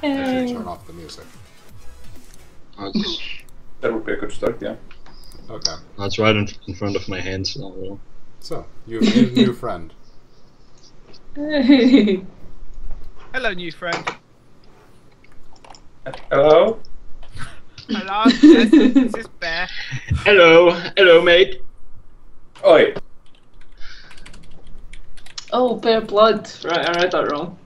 I should turn off the music. That would be a good start, yeah. Okay. That's right in front of my hands now. Though. So, you've made a new friend. Hey. Hello, new friend. Hello? Hello, this is Bear. Hello, mate. Oi! Oh, bear blood. Right, I read that wrong.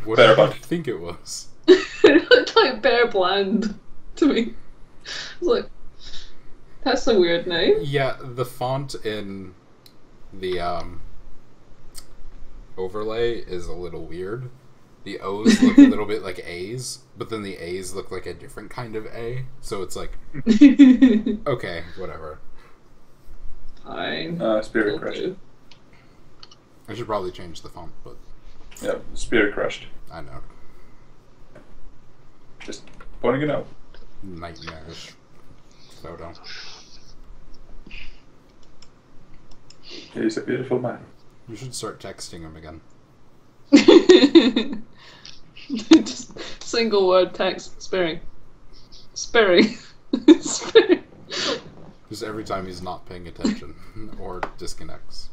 What Bear did you blood. think it was? It looked like bear bland to me. I was like, that's a weird name. Yeah, the font in the overlay is a little weird. The O's look a little bit like A's, but then the A's look like a different kind of A. So it's like, okay, whatever. Fine. Spirit Will crashed. do. I should probably change the font, but Yeah, spirit crashed. I know. Just pointing it out. Nightmarish photo. He's a beautiful man. You should start texting him again. Just single word text. Sparing. Sparing. Sparing. Just every time he's not paying attention or disconnects.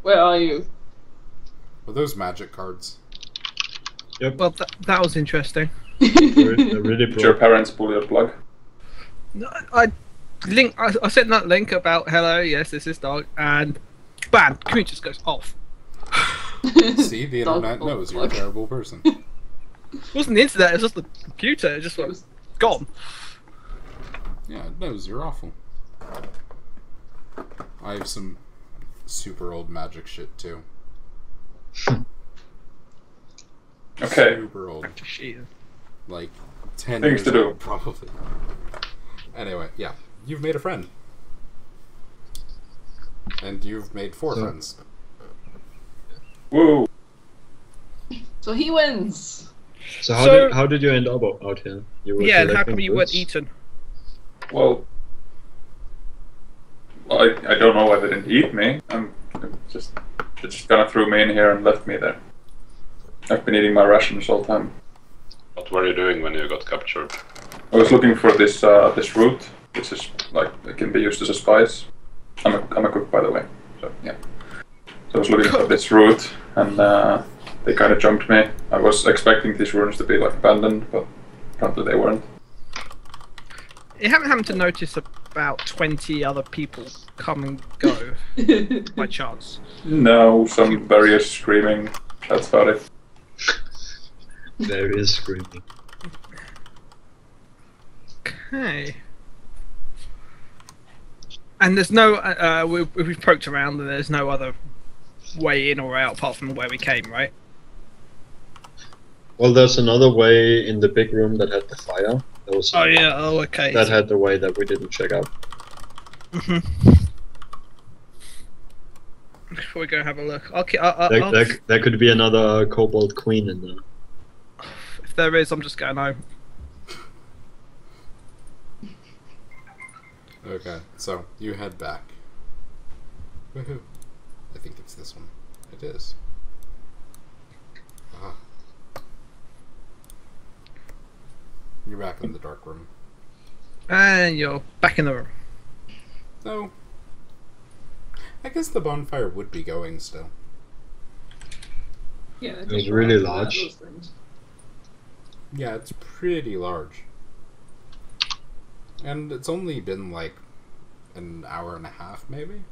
Where are you? Are those magic cards? Well, that was interesting. They're really Did your broke. parents pull your plug? No, I sent that link about hello, yes, this is dog, and bam, computer just goes off. See, the Dog internet pull knows you're a plug. terrible person. It wasn't the internet, it was just the computer. It just was gone. Yeah, it knows you're awful. I have some super old magic shit too. Okay. Super old. Shit. Like 10 Things years to do. old, probably. Anyway, yeah. You've made a friend. And you've made 4 friends. Woo! So he wins. So So- how did you end up out here? You were Yeah, and how collecting come you weren't goods? eaten? Well, I don't know why they didn't eat me. They just kind of threw me in here and left me there. I've been eating my rations all the time. What were you doing when you got captured? I was looking for this this root, which is like it can be used as a spice. I'm a cook, by the way. So yeah. So I was looking for this root, and they kind of jumped me. I was expecting these ruins to be like abandoned, but apparently they weren't. You haven't happened to notice about 20 other people come and go by chance? No, some various screaming. That's about it. There is screaming. Okay. And there's no, we've poked around and there's no other way in or out apart from where we came, right? Well, there's another way in the big room that had the fire. There was Oh yeah, oh okay. that had the way that we didn't check out. Before we go have a look. Okay, There could be another kobold queen in there. if there is, I'm just going home. Okay, so you head back. Woohoo. I think it's this one. It is. Ah. You're back in the dark room. And you're back in the room. No. I guess the bonfire would be going still. Yeah, It was really large. Yeah, it's pretty large. And it's only been like an hour and a half, maybe?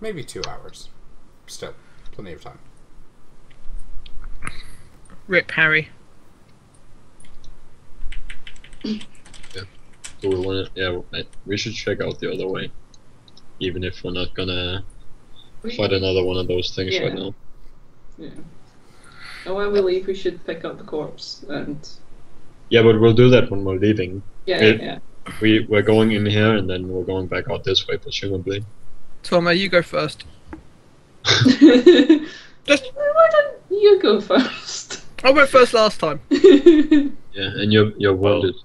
Maybe 2 hours. Still, plenty of time. Rip Harry. Do we want to? Yeah, we should check out the other way, even if we're not gonna fight another one of those things Yeah. right now. Yeah. And when we leave, we should pick up the corpse and. Yeah, but we'll do that when we're leaving. Yeah, It- yeah. We're going in here and then we're going back out this way, presumably. Toma, you go first. Just Why don't you go first? I went first last time. Yeah, and you're wounded.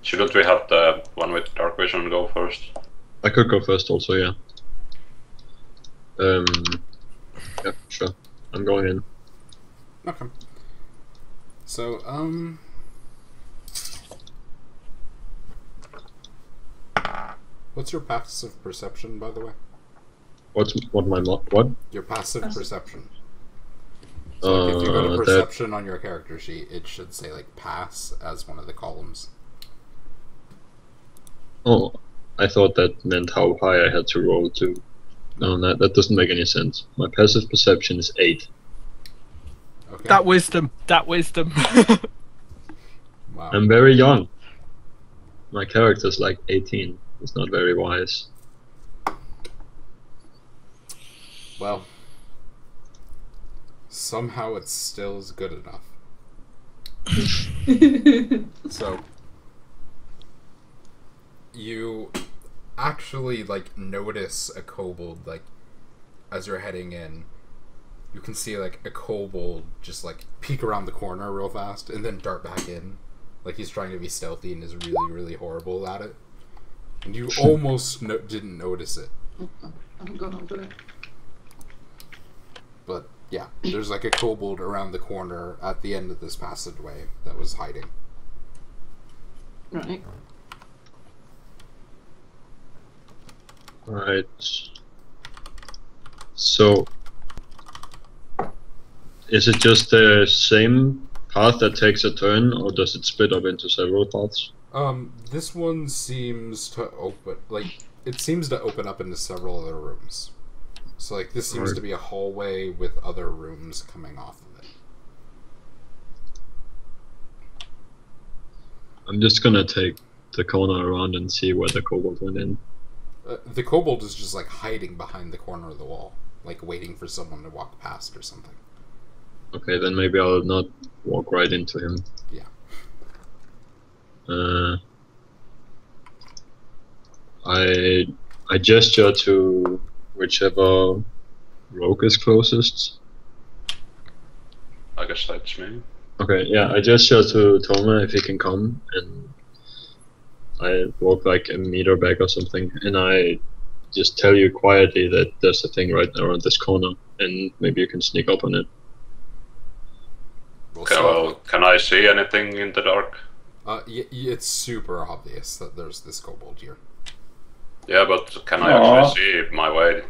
Shouldn't we have the one with dark vision go first? I could go first also, yeah. Yeah, sure. I'm going in. Okay. So, what's your passive perception, by the way? What Your passive perception. So, like, if you go to perception on your character sheet, it should say, like, pass as one of the columns. Oh, I thought that meant how high I had to roll to. No, that doesn't make any sense. My passive perception is 8. Okay. That wisdom. Wow. I'm very young. My character's like 18. It's not very wise. Well, somehow it still is good enough. So, you actually, like, notice a kobold, like, as you're heading in. You can see, like, a kobold just, like, peek around the corner real fast and then dart back in. Like, he's trying to be stealthy and is really, really horrible at it. And you almost didn't notice it. I'm gonna do it. But, yeah, there's, like, a kobold around the corner at the end of this passageway that was hiding. Right. Alright. So, is it just the same path that takes a turn, or does it split up into several paths? This one seems to it seems to open up into several other rooms. So, like, this seems to be a hallway with other rooms coming off of it. I'm just gonna take the corner around and see where the kobold went in. The kobold is just, like, hiding behind the corner of the wall, like, waiting for someone to walk past or something. Okay, then maybe I'll not walk right into him. Yeah. I gesture to whichever rogue is closest. I guess that's me. Okay, yeah, I gesture to Toma if he can come, and I walk like a meter back or something, and I just tell you quietly that there's a thing right around this corner, and maybe you can sneak up on it. Okay, well, can I see anything in the dark? It's super obvious that there's this kobold here. Yeah, but can I actually see my way?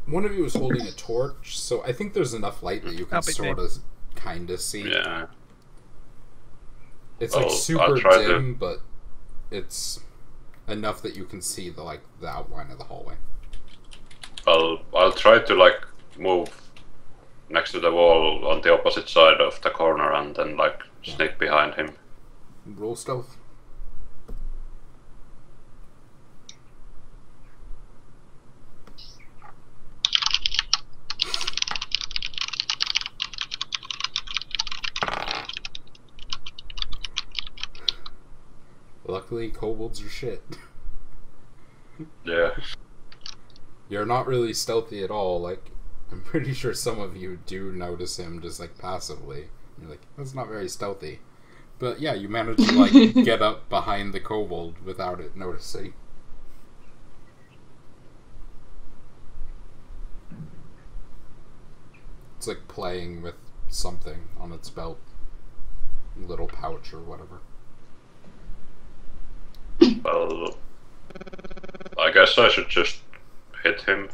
One of you is holding a torch, so I think there's enough light that you can sort of, kind of see. Yeah. It's like super dim, but it's enough that you can see the outline of the hallway. Well, I'll try to like move next to the wall on the opposite side of the corner and then like sneak behind him. Roll stealth. Luckily, kobolds are shit. Yeah. You're not really stealthy at all. Like, I'm pretty sure some of you do notice him just like passively. You're like, that's not very stealthy. But yeah, you manage to like get up behind the kobold without it noticing. It's like playing with something on its belt. Little pouch or whatever. Well, I guess I should just hit him.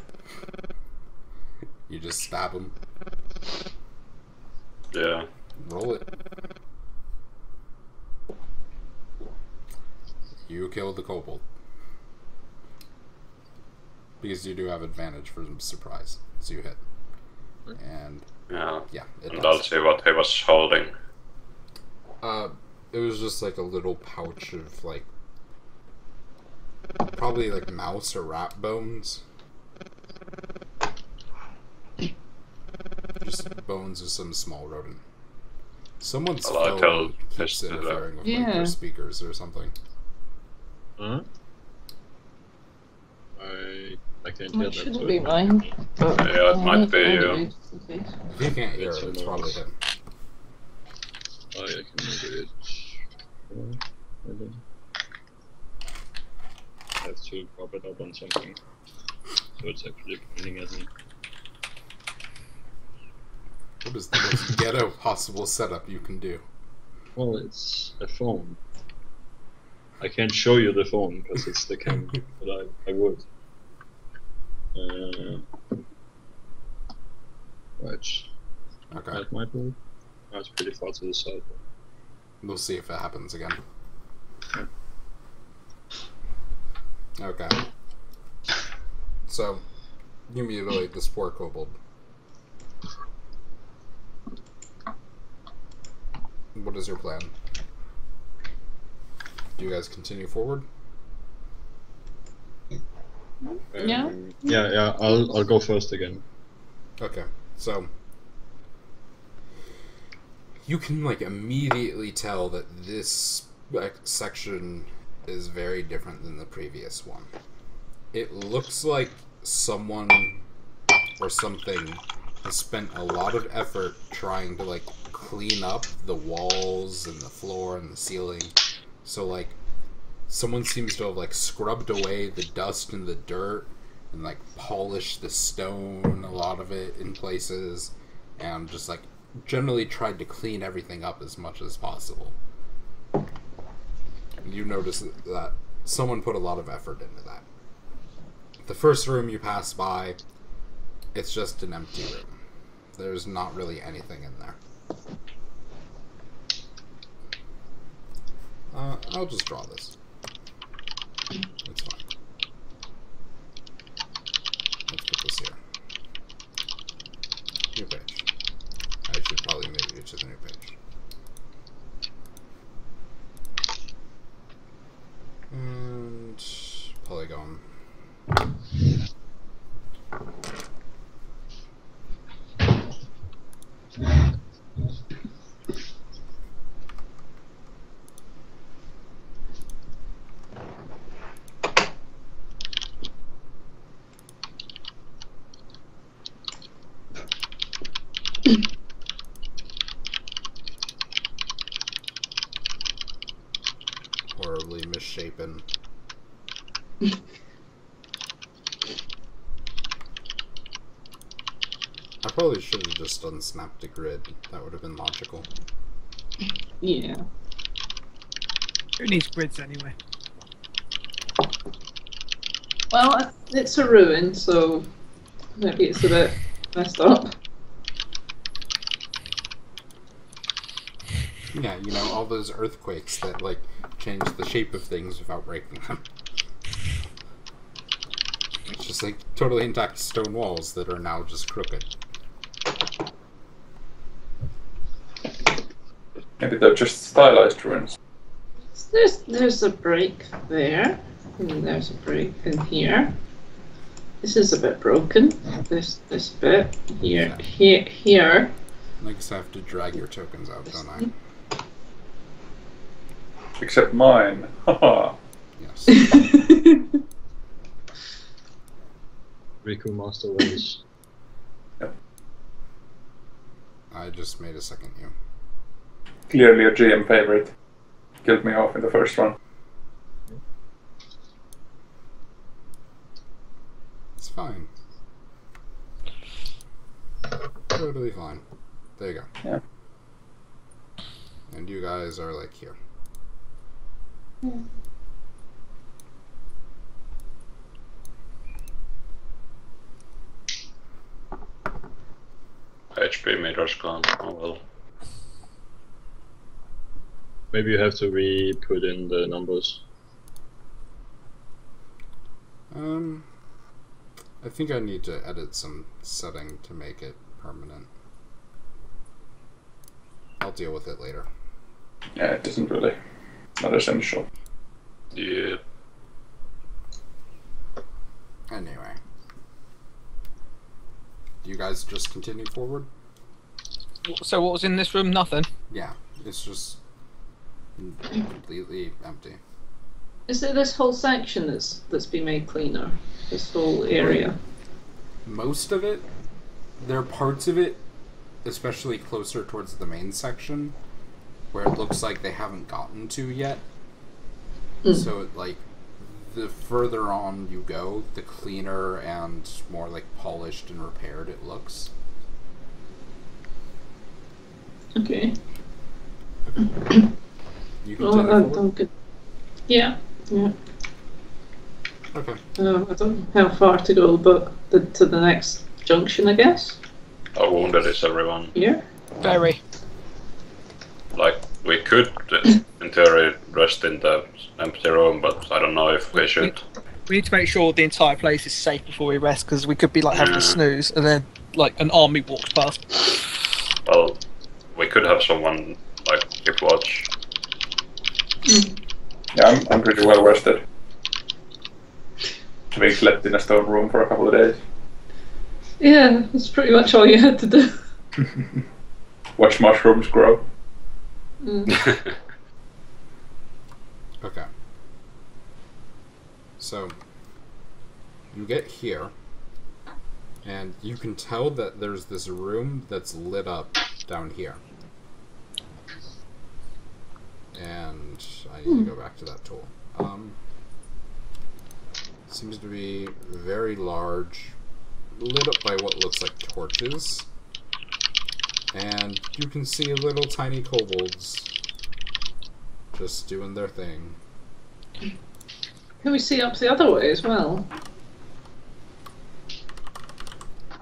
You just stab him. Yeah. Roll it. You kill the kobold. Because you do have advantage for surprise. So you hit. And Yeah. it And does. I'll see what he was holding. It was just like a little pouch of like probably like mouse or rat bones. Just bones of some small rodent. Someone's Well, phone keeps this to interfering with like, Yeah. their speakers or something. Huh? I can't Well, hear it that. shouldn't so- be mine. But Yeah, it might be I'll you. do it, okay. If you can't hear It's it, it's a probably mouse. him. Oh, yeah, I can do it. Maybe. I have to pop it up on something. so it's actually pointing at me. What is the most ghetto possible setup you can do? Well, it's a phone. I can't show you the phone because it's the camera, but I would. Right. Okay. That might move. Oh, it's pretty far to the side. We'll see if it happens again. Okay. So, you mutilate this poor kobold. What is your plan? Do you guys continue forward? Yeah. Yeah. I'll go first again. Okay. So, you can like immediately tell that this section is very different than the previous one. It looks like someone or something has spent a lot of effort trying to like clean up the walls and the floor and the ceiling. So like someone seems to have like scrubbed away the dust and the dirt and like polished the stone, a lot of it in places, and just like generally tried to clean everything up as much as possible. You notice that someone put a lot of effort into that. The first room you pass by, it's just an empty room. There's not really anything in there. I'll just draw this. It's fine. Let's put this here. New page. I should probably move you to the new page. And polygon. Horribly misshapen. I probably should have just unsnapped a grid. That would have been logical. Yeah. Who needs grids anyway? Well, it's a ruin, so maybe it's a bit messed up. Yeah, you know, all those earthquakes that, like, change the shape of things without breaking them. It's just, like, totally intact stone walls that are now just crooked. Maybe they're just stylized ruins. There's a break there, and there's a break in here. This is a bit broken. This bit here, here. I guess I have to drag your tokens out, don't I? Except mine. Haha. Yes. Riku Master Race. I just made a second you. Clearly a GM favorite. Killed me off in the first one. It's fine. Totally fine. There you go. Yeah. And you guys are like here. HP meter's gone. Oh well. Maybe you have to re-put in the numbers. I think I need to edit some setting to make it permanent. I'll deal with it later. Yeah, it isn't really not essential. Yeah. Anyway. Do you guys just continue forward? So what was in this room? Nothing. Yeah, it's just completely empty. Is it this whole section that's been made cleaner? This whole area? Most of it, there are parts of it, especially closer towards the main section, where it looks like they haven't gotten to yet. So, like, the further on you go, the cleaner and more like polished and repaired it looks. Okay. You can Well, take it I'm forward? good. Yeah. Yeah. Okay. I don't know how far to go, but to the next junction, I guess. How wounded is everyone? Here. Very. Like, we could, in theory, rest in the empty room, but I don't know if we should. We need to make sure the entire place is safe before we rest, because we could be like having Yeah. a snooze, and then like an army walks past. Well, we could have someone, like, keep watch. Yeah, I'm pretty well rested. Having slept in a stone room for a couple of days. Yeah, that's pretty much all you had to do. Watch mushrooms grow. Okay. So, you get here, and you can tell that there's this room that's lit up down here. And I need to go back to that tool. Seems to be very large, lit up by what looks like torches. And you can see little tiny kobolds just doing their thing. Can we see up the other way as well?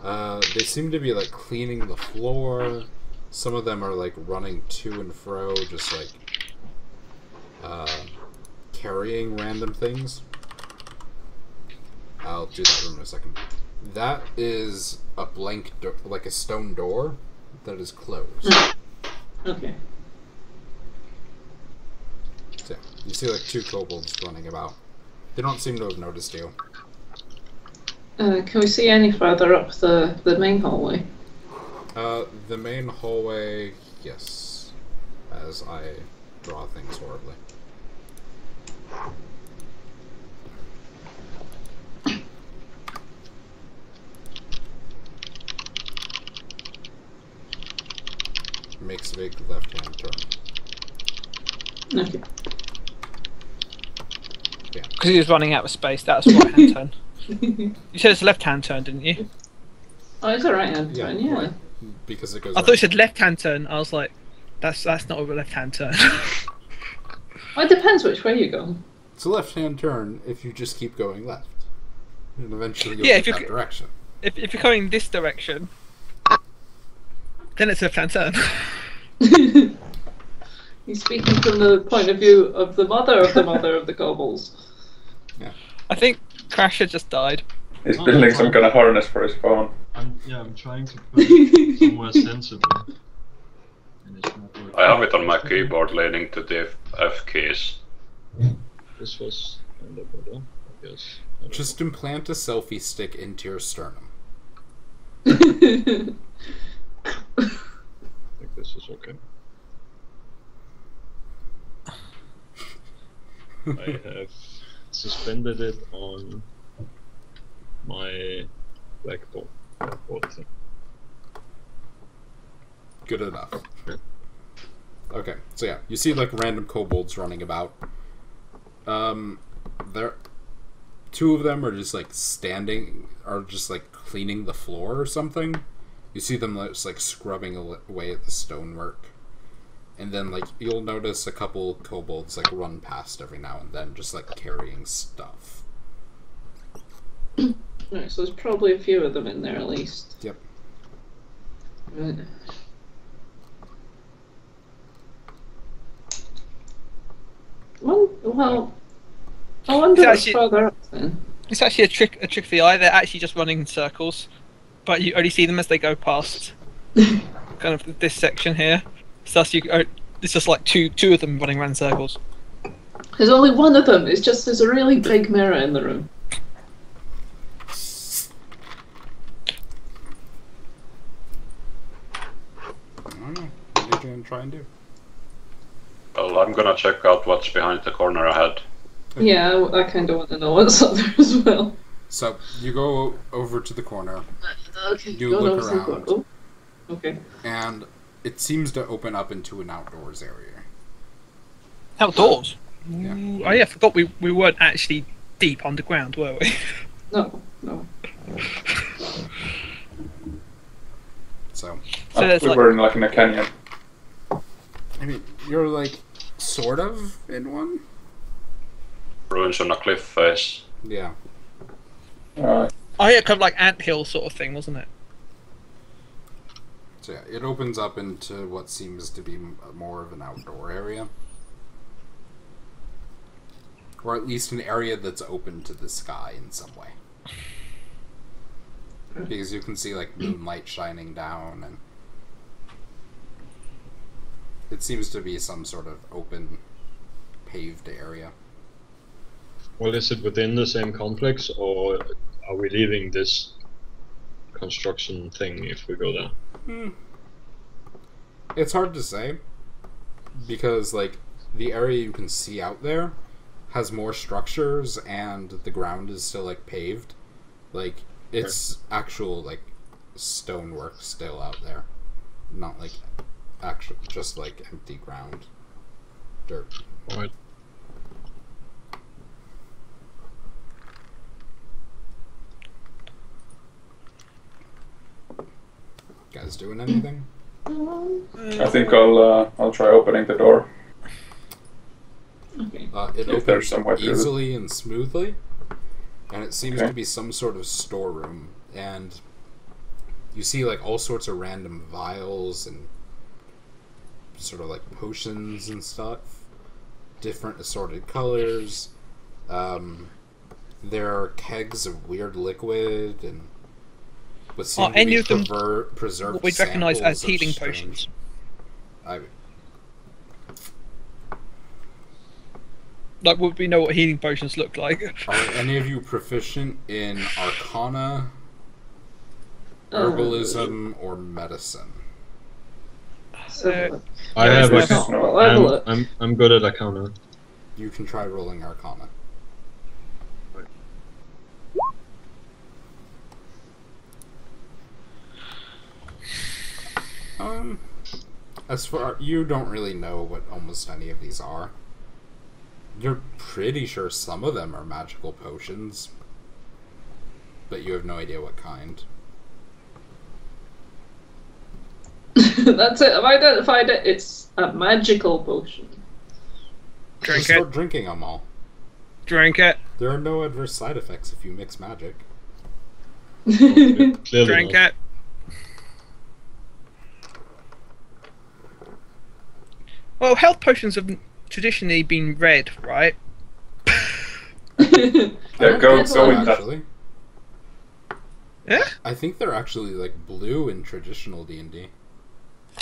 They seem to be like cleaning the floor. Some of them are like running to and fro, just like carrying random things. I'll do that room in a second. That is a blank door, like a stone door that is closed. Okay. So, you see like two kobolds running about. They don't seem to have noticed you. Can we see any further up the main hallway? The main hallway, yes. As I draw things horribly. Makes a big left-hand turn. Okay. Yeah. Because he was running out of space. That was right hand turn. You said it's a left hand turn, didn't you? Oh, it's a right hand turn, yeah. Right. Because it goes. I thought you said left hand turn. I was like, that's not a left hand turn. Well, it depends which way you go. It's a left-hand turn if you just keep going left, and eventually you'll Yeah, get if that you- direction. if you're going this direction, then it's a left hand turn. He's speaking from the point of view of the mother of the kobolds. I think Crasher just died. He's building some kind of harness for his phone. I'm trying to put it somewhere sensible. And it's not working. I have it on my keyboard leaning to the F keys. This was kind of better, I guess. I don't Just implant a selfie stick into your sternum. think this is okay. I have suspended it on my blackboard thing. Good enough. Okay, so yeah, you see like random kobolds running about. There, two of them are just like standing, are just like cleaning the floor or something. You see them just like scrubbing away at the stonework, and then like you'll notice a couple kobolds like run past every now and then, just like carrying stuff. Right, so there's probably a few of them in there at least. Yep. Right. Well, I wonder It's what's actually- further up then. It's actually a trick of the eye. They're actually just running in circles, but you only see them as they go past kind of this section here. So that's it's just like two of them running around in circles. There's only one of them. It's just there's a really big mirror in the room. I don't know. What are you gonna try and do? Well, I'm gonna check out what's behind the corner ahead. Yeah, I kind of want to know what's up there as well. So you go over to the corner, Okay, You go look over some- around. Oh, okay. and it seems to open up into an outdoors area. Outdoors. Yeah. Ooh, oh yeah, I forgot we weren't actually deep underground, were we? No, no. So, So there's we like were in a canyon. I mean, you're like sort of in one. Ruins on a cliff face. Yeah. oh yeah, kind of like anthill sort of thing, wasn't it? So yeah, it opens up into what seems to be more of an outdoor area. Or at least an area that's open to the sky in some way. Because you can see like moonlight shining down, and it seems to be some sort of open, paved area. Well, is it within the same complex, or are we leaving this construction thing if we go there? It's hard to say, because like the area you can see out there has more structures, and the ground is still like paved. Like it's actual like stonework still out there, not like actual just like empty ground, dirt. Alright. Guys doing anything? I think I'll try opening the door. Okay. It If there's opens somewhere through easily and smoothly, and it seems Okay. to be some sort of storeroom. And you see like all sorts of random vials and sort of like potions and stuff, different assorted colors. There are kegs of weird liquid and what seem to any be of them preserved What we'd recognise as samples of healing strange- potions. Like, would we know what healing potions look like? Are any of you proficient in Arcana, Herbalism, or Medicine? So, I Yeah, have it's a, not- No. I'll have a look. I'm good at Arcana. You can try rolling Arcana. As far you don't really know what almost any of these are. You're pretty sure some of them are magical potions, but you have no idea what kind. That's it. I've identified it. It's a magical potion. Drink Just it. start drinking them all. Drink it. There are no adverse side effects if you mix magic. Clearly Drink not. it. Well, health potions have traditionally been red, right? Yeah, go with that. Actually, Yeah? I think they're actually like blue in traditional D&D.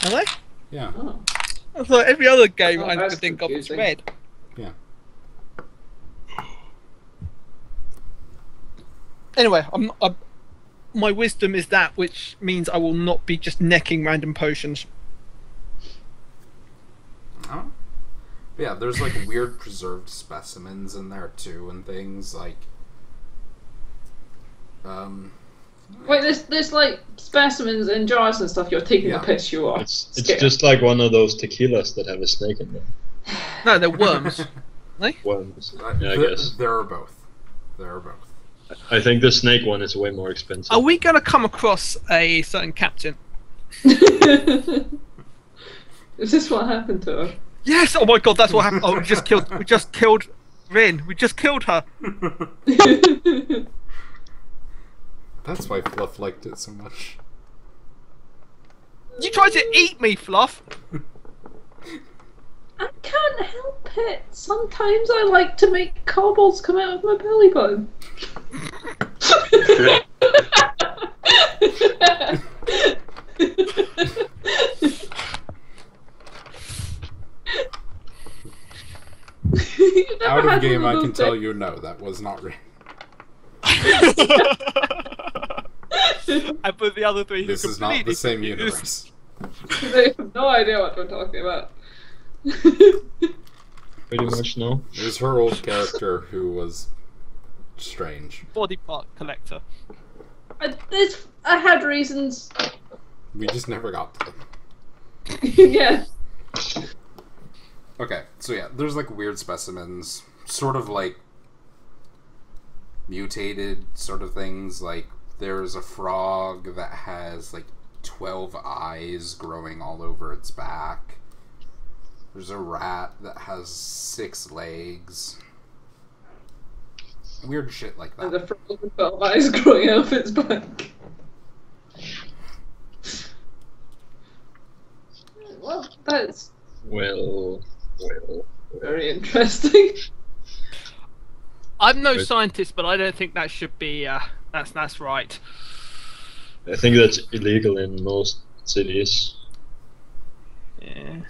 Are they? Yeah. Oh. I thought every other game Oh, I that's could think of was confusing. red. Yeah. Anyway, my wisdom is that, which means I will not be just necking random potions. Oh. But yeah, there's like weird preserved specimens in there too, and things like. Wait, there's like specimens in jars and stuff. You're taking Yeah. the piss. You are. It's Scared. just like one of those tequilas that have a snake in them. No, they're worms. Worms. Yeah, I There- guess. There are both. There are both. I think the snake one is way more expensive. Are we going to come across a certain captain? Is this what happened to her? Yes! Oh my god, that's what happened. Oh, we just killed Rin. We just killed her. That's why Fluff liked it so much. You tried to eat me, Fluff. I can't help it. Sometimes I like to make cobbles come out of my belly button. You never Out had of game, one I of can those tell days? you no, that was not real. And for the other three, This who is not the completely same confused. universe. They have no idea what we're talking about. Pretty much no. It was her old character who was strange. Body part collector. I had reasons. We just never got to them. Yeah. Okay, so yeah, there's like weird specimens, sort of like mutated sort of things. Like, there's a frog that has, like, 12 eyes growing all over its back. There's a rat that has 6 legs. Weird shit like that. And the frog with 12 eyes growing out of its back. Well, that's Well. very interesting. I'm no Right. scientist, but I don't think that should be. That's right. I think that's illegal in most cities. Yeah.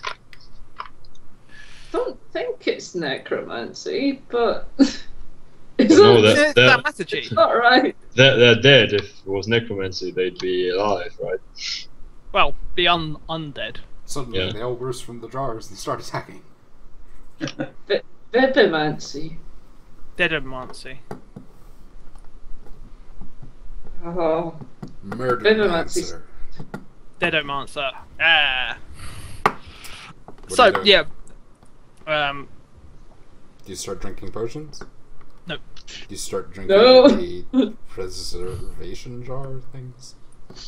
Don't think it's necromancy, but No, it's that- That matter, G. not right. They're dead. If it was necromancy, they'd be alive, right? Well, be undead. Suddenly, Yeah. they all burst from the jars and start attacking. Vivimancy. Deadomancy. Oh, Murder Vivimancy. Mancer. Deadomancer. Ah. What So are you doing? yeah. Do you start drinking potions? No. Do you start drinking No. the preservation jar things?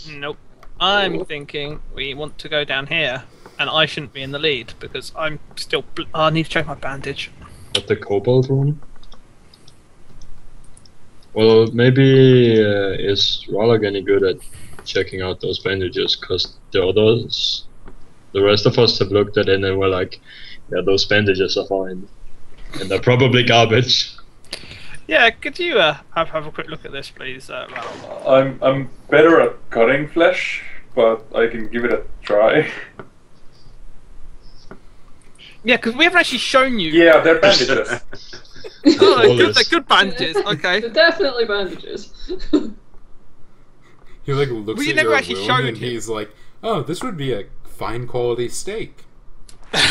Nope. I'm thinking we want to go down here, and I shouldn't be in the lead because I'm still. I need to check my bandage. But the kobold room? Well, maybe is Rollag any good at checking out those bandages? Because the rest of us have looked at it and we're like, yeah, those bandages are fine. And they're probably garbage. Yeah, could you have a quick look at this, please, Ralph? I'm better at cutting flesh, but I can give it a try. Yeah, because we haven't actually shown you. Yeah, they're bandages. Oh, All good, this. they're good bandages. They're Okay. definitely bandages. He like looks We at never your actually wound showed and you. he's like, "Oh, this would be a fine quality steak. But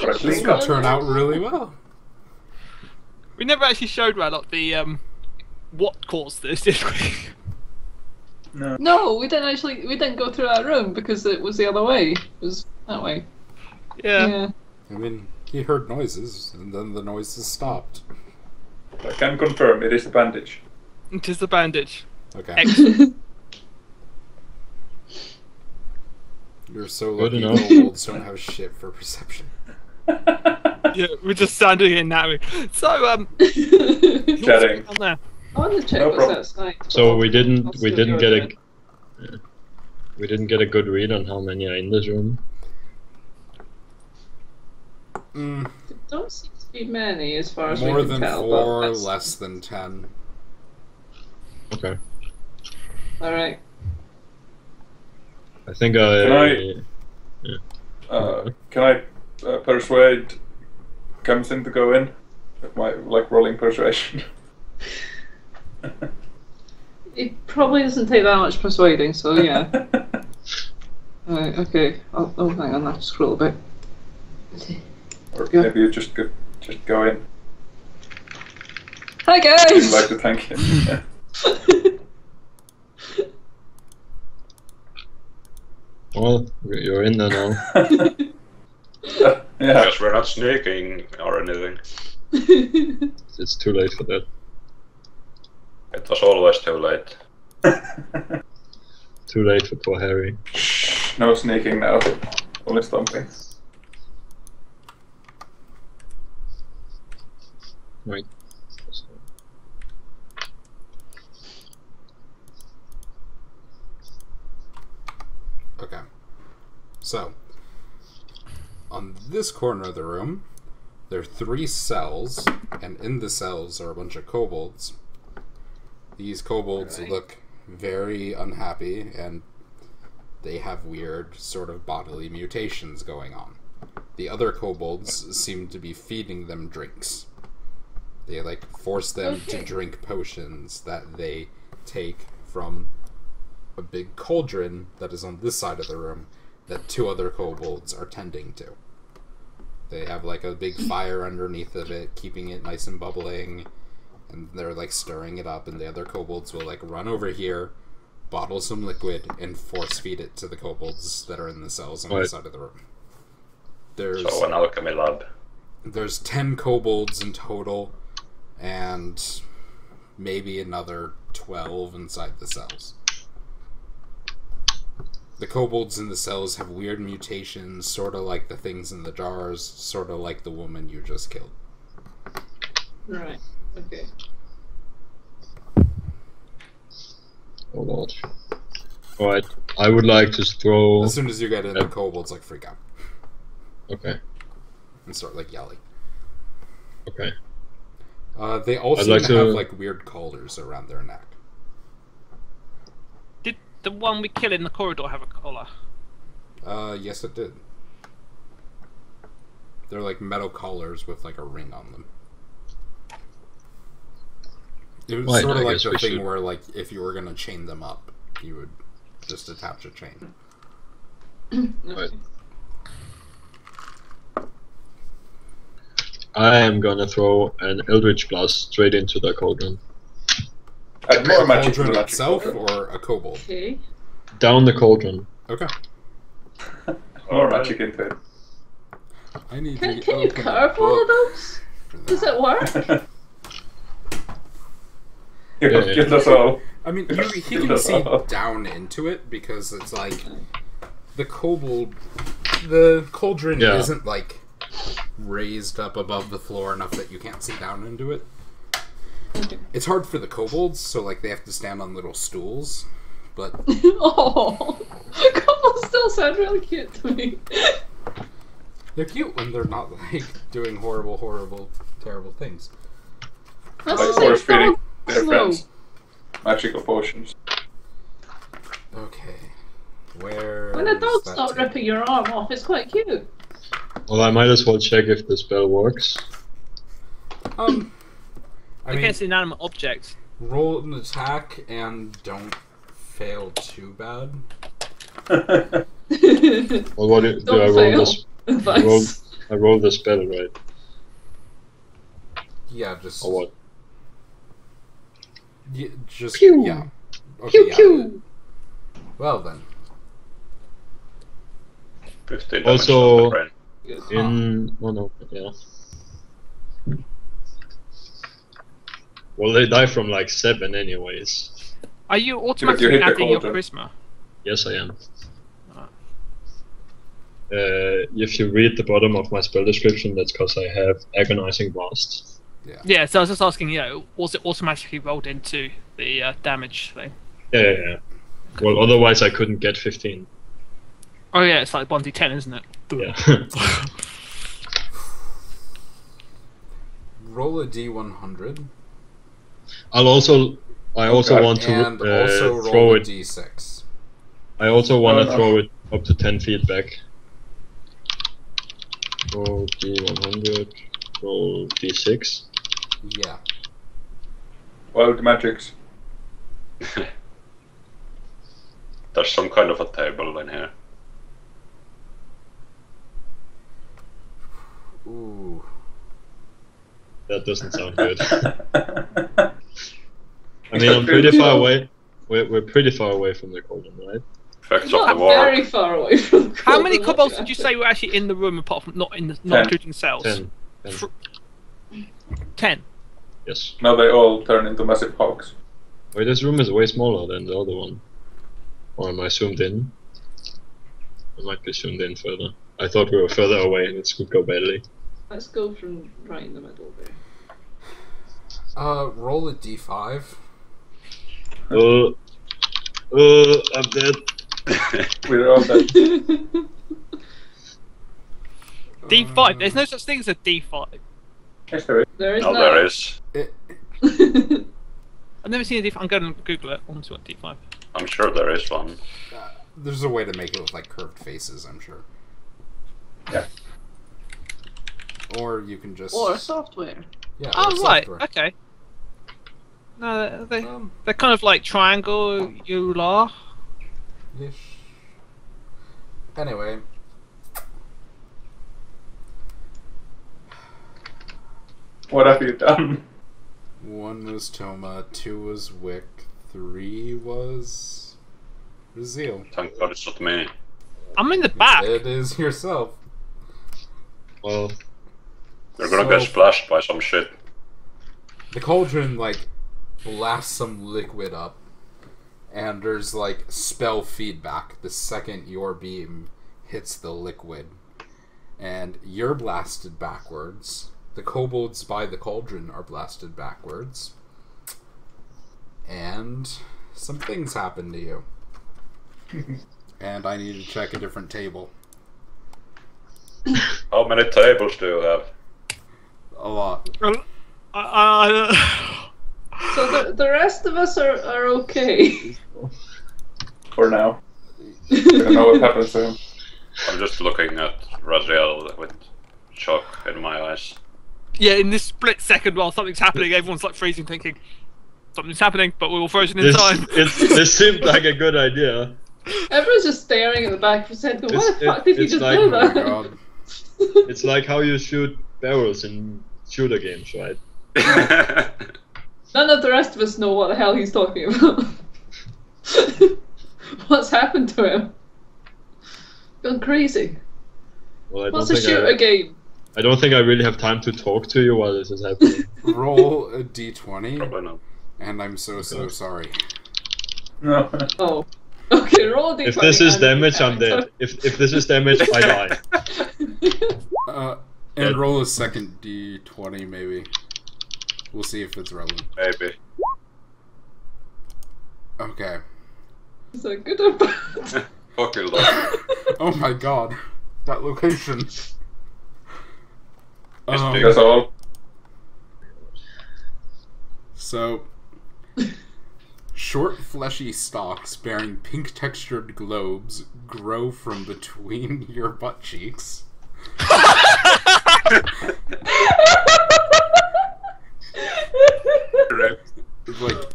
I This think would turn out really well." We never actually showed Ralph the what caused this, did we? No, we didn't go through that room because it was the other way. It was that way. Yeah. I mean, he heard noises and then the noises stopped. I can confirm it is a bandage. It is the bandage. Okay, Excellent. you're so Good lucky enough. kobolds don't have shit for perception. Yeah, we're just standing here now. So I Chatting. down there. want to check No what's problem. outside. So we I'll didn't see get what a you're doing. we didn't get a good read on how many are in this room. Mm, There don't seem to be many as far as more we can than tell. 4, but that's less than 10. Okay. alright. I think Can I persuade Kamsin to go in? With my rolling persuasion. It probably doesn't take that much persuading, so yeah. Alright, okay. Oh, hang on, I have to scroll a bit. Or Yeah. maybe you just go in. Hi I'd guys! like to thank you. Yeah. well, you're in there now. Yeah. Because we're not sneaking or anything. It's too late for that. It was always too late. Too late for poor Harry. No sneaking now. Only stomping. Right. Okay. So, on this corner of the room, there are 3 cells, and in the cells are a bunch of kobolds. These kobolds Right. look very unhappy, and they have weird sort of bodily mutations going on. The other kobolds seem to be feeding them drinks. They force them to drink potions that they take from a big cauldron that is on this side of the room that 2 other kobolds are tending to. They have a big fire underneath of it, keeping it nice and bubbling, and they're stirring it up, and the other kobolds will run over here, bottle some liquid, and force feed it to the kobolds that are in the cells on Right. the side of the room. There's So an alchemy lab. there's 10 kobolds in total, and maybe another 12 inside the cells. The kobolds in the cells have weird mutations, sort of like the things in the jars, sort of like the woman you just killed. Right. Okay. Oh lord. Alright, I would like to throw... As soon as you get in, the kobolds like freak out Okay, and start like yelling. okay. They also I'd like have to- like weird collars around their neck. Did the one we kill in the corridor have a collar? Yes, it did. They're like metal collars with like a ring on them. It was Right, sort of I like guess the we thing should- where, like, if you were gonna chain them up, you would just attach a chain. Right. I am gonna throw an Eldritch Blast straight into the cauldron. Add more magic to the Cauldron magic itself cauldron. or a kobold? Okay. Down the cauldron. Okay. More magic into it. I need Can to you open a carve one of book those? for Does that. it work? You Yeah, have yeah. killed us all. I mean, he can see down into it because it's like the cauldron Yeah. isn't like raised up above the floor enough that you can't see down into it. Okay. It's hard for the kobolds, so like they have to stand on little stools. But Oh, kobolds still sound really cute to me. they're cute when they're not like doing horrible, terrible things. That's Like the force same feeding dog their slow. friends. Magical potions. Okay, where? When a dog's not ripping your arm off, it's quite cute. Well, I might as well check if the spell works. I mean, Against inanimate objects. roll an attack and don't fail too bad. Well, what do Don't I roll fail. this? I roll, Advice. I roll the spell, right? Yeah, just. Or what? Just Pew. yeah. Okay, Pew yeah. pew. Well then, 15 damage Also- on the brain. In... Oh no, yeah. Well, they die from like 7 anyways. Are you You automatically hit the adding your cauldron. charisma? Yes, I am. Ah. If you read the bottom of my spell description, that's because I have Agonizing Blast. Yeah, so I was just asking, was it automatically rolled into the damage thing? Yeah. Well, otherwise I couldn't get 15. Oh yeah, it's like 1d10, isn't it? Yeah. roll a d100 I also God. want to and also roll throw a it. d6. I also want to Oh, no. throw it up to 10 feet back. Roll D100. Roll D6. Yeah. Wild magics. There's some kind of a table in here. Ooh. That doesn't sound good. I mean, I'm pretty far away. We're pretty far away from the cauldron, right? Effects of the Not war. very far away from the How many cauldron, kobolds look did you at say it. were actually in the room apart from not 10. including cells? 10. 10. Yes. Now they all turn into massive hogs. Wait, this room is way smaller than the other one. Or am I zoomed in? I might be zoomed in further. I thought we were further away and this could go badly. Let's go from right in the middle there. Roll a d5. I'm dead. We're all dead. D5. There's no such thing as a D5. Yes, there is. There is No, not. there is. I've never seen a D5. I'm going to Google it. Onto a D5. I'm sure there is one. There's a way to make it with like curved faces, I'm sure. Yeah. Or you can just. Or software. Yeah. Oh or right. software. Okay. No, Um, they're kind of like triangle. Eular. ish. Anyway. What have you done? 1 was Toma, 2 was Wick, 3 was Razil. Thank God it's not me. I'm in the back. It is yourself. Well, You're gonna get So- splashed by some shit. The cauldron, like, blasts some liquid up, and there's, like, spell feedback the second your beam hits the liquid. And you're blasted backwards. The kobolds by the cauldron are blasted backwards. And some things happen to you. And I need to check a different table. How many tables do you have? A lot. So the rest of us are okay. For now. I don't know what happens to him. I'm just looking at Raziel with shock in my eyes. Yeah, in this split second while something's happening, everyone's like freezing, thinking something's happening, but we're all frozen in time. This seemed like a good idea. Everyone's just staring at the back of his head going, why It's- the fuck did he it's just like- do Oh my that? god. It's like how you shoot barrels in shooter games, right? None of the rest of us know what the hell he's talking about. What's happened to him? Gone crazy. Well, What's a shooter game? I don't think I really have time to talk to you while this is happening. Roll a d20, Probably not. and I'm so sorry. No. Oh. Okay, roll a d20. If this is and- damage, I'm dead. If this is damage, I die. And Dead. roll a second d20, maybe. We'll see if it's relevant. Maybe. Okay. Is that good or bad? Fuck you, dog. Oh my god. That location. big. That's all. So, short fleshy stalks bearing pink textured globes grow from between your butt cheeks. Like,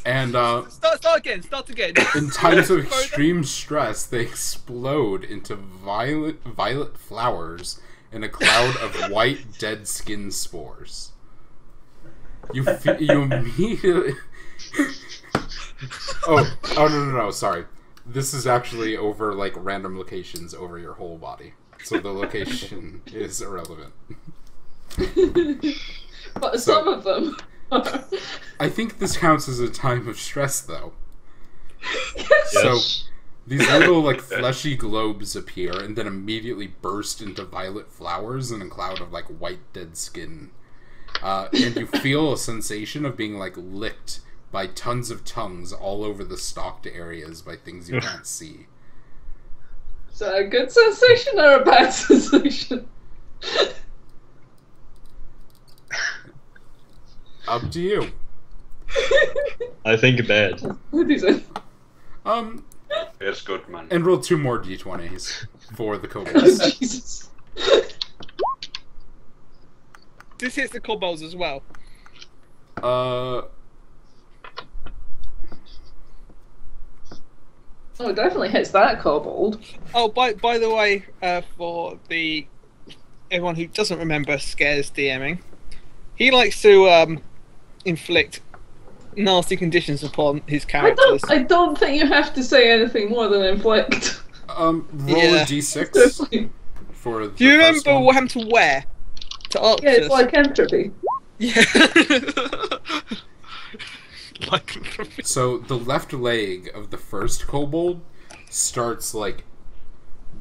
and Start again. in times of extreme stress, they explode into violet flowers in a cloud of white dead skin spores. You immediately. Oh no! Sorry, this is actually over like random locations over your whole body, so the location is irrelevant. But some of them are. I think this counts as a time of stress, though. Yes. So these little like fleshy globes appear and then immediately burst into violet flowers in a cloud of like white dead skin. And you feel a sensation of being like licked by tons of tongues all over the stalked areas by things you can't see. Is that a good sensation or a bad sensation? Up to you. I think bad. What is it? It's good, man. And roll 2 more d20s for the Oh, kobolds. Jesus. This hits the kobolds as well. Oh, it definitely hits that kobold. Oh, by the way, for the everyone who doesn't remember Scare's DMing, he likes to inflict nasty conditions upon his characters. I don't think you have to say anything more than inflict. Roll Yeah. a d6 Seriously. for the Do you first remember one. what happened to Where? To Arctus? Yeah, it's like entropy. Yeah. Like So the left leg of the first kobold starts like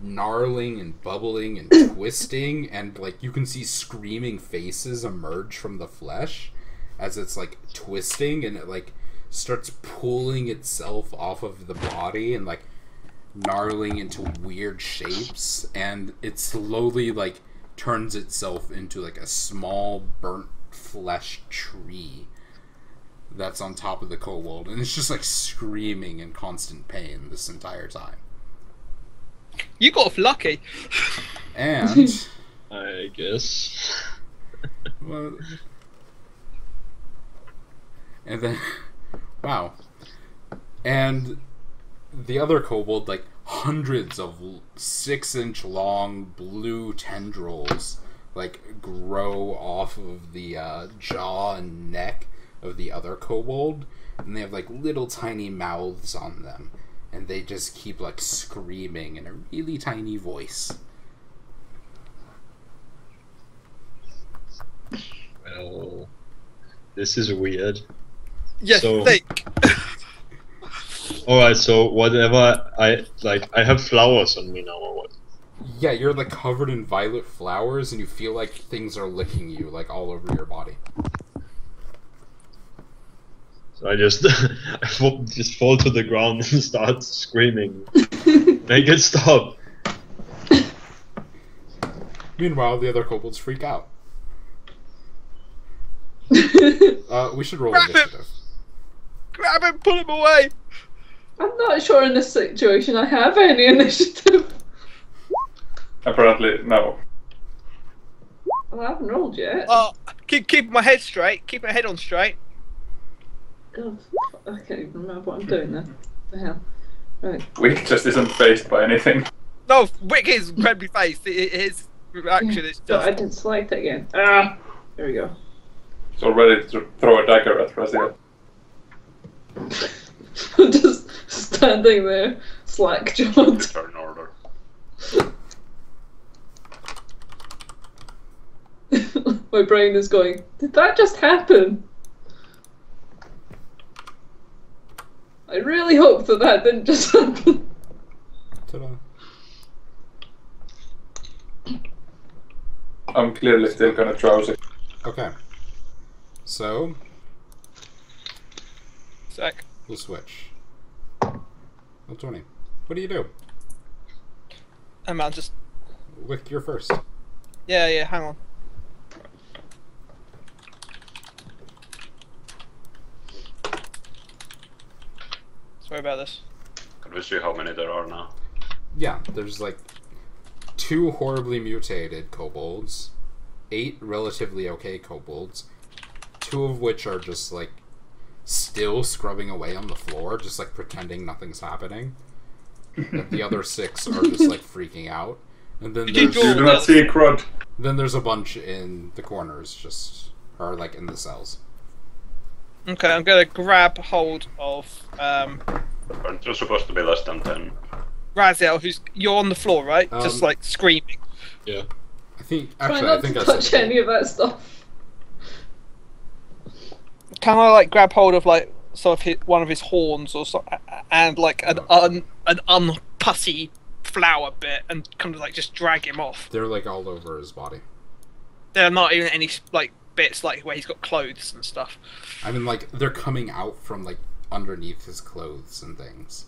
gnarling and bubbling and twisting, and like you can see screaming faces emerge from the flesh as it's like twisting, and it like starts pulling itself off of the body and like gnarling into weird shapes, and it slowly like turns itself into like a small burnt flesh tree that's on top of the kobold, and it's just like screaming in constant pain this entire time. you got off lucky. And I guess. well, and then wow, and the other kobold, like hundreds of 6-inch long blue tendrils like grow off of the jaw and neck of the other kobold, and they have like little tiny mouths on them, and they just keep like screaming in a really tiny voice. Well, this is weird. Yes, So- think. Alright, so whatever I have flowers on me now or what? Yeah, you're like covered in violet flowers, and you feel like things are licking you like all over your body. So I just just fall to the ground and start screaming. Make it stop. Meanwhile, the other kobolds freak out. We should roll Grab him! initiative. Grab him, pull him away. I'm not sure in this situation I have any initiative. Apparently, no. Well, I haven't rolled yet. Oh, keep my head straight. Keep my head on straight. God, I can't even remember what I'm doing then. The hell. Right. Wick just isn't phased by anything. No, Wick is incredibly faced. His reaction is So I just. didn't select it again. Ah! There we go. He's all ready to throw a dagger at Raziel. Just standing there, slack-jawed. Turn order. My brain is going, did that just happen? I really hope that that didn't just happen. Ta-da. I'm clearly still kind of drowsy. Okay. So, Sec. we'll switch. Well, 20. What do you do? Oh man, just. Wick, you're first. Yeah, hang on. Sorry about this. Can we see how many there are now? Yeah, there's like 2 horribly mutated kobolds, 8 relatively okay kobolds, 2 of which are just like still scrubbing away on the floor, just like pretending nothing's happening. And the other 6 are just like freaking out. And then You did You there's, do not see Crud. then there's a bunch in the corners, just or like in the cells. Okay, I'm gonna grab hold of Aren't there supposed to be less than 10? Raziel, you're on the floor, right? Just Um, like screaming. Yeah. I think Try actually not I think to I touch said any of that stuff. Can I like grab hold of like sort of one of his horns or so, and like an unpussy flower bit and kind of like just drag him off? they're like all over his body. There are not even any like bits like where he's got clothes and stuff. I mean, like they're coming out from like underneath his clothes and things.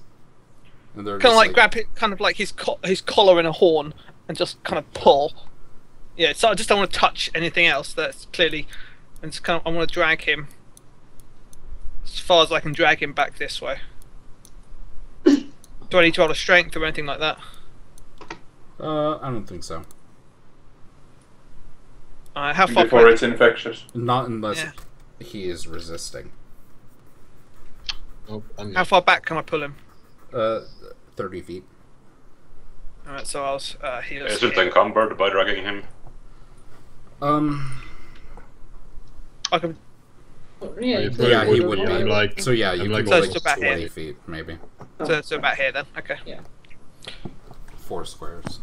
And they're Kind of just, like grab it, kind of like his collar and a horn, and just kind of pull. Yeah, so I just don't want to touch anything else. That's clearly, and it's kind of I want to drag him as far as I can drag him back this way. Do I need to roll a strength or anything like that? I don't think so. How far? Before Can it's infectious. Not unless Yeah. he is resisting. Nope, I'm How far back can I pull him? 30 feet. Alright, so I was heal. Isn't encumbered by dragging him? I can. Yeah, you Yeah, he would would be. be. I'm like- So yeah, you I'm can like go So like it's about 20 here. feet, maybe. So about here then. Okay. 4 squares.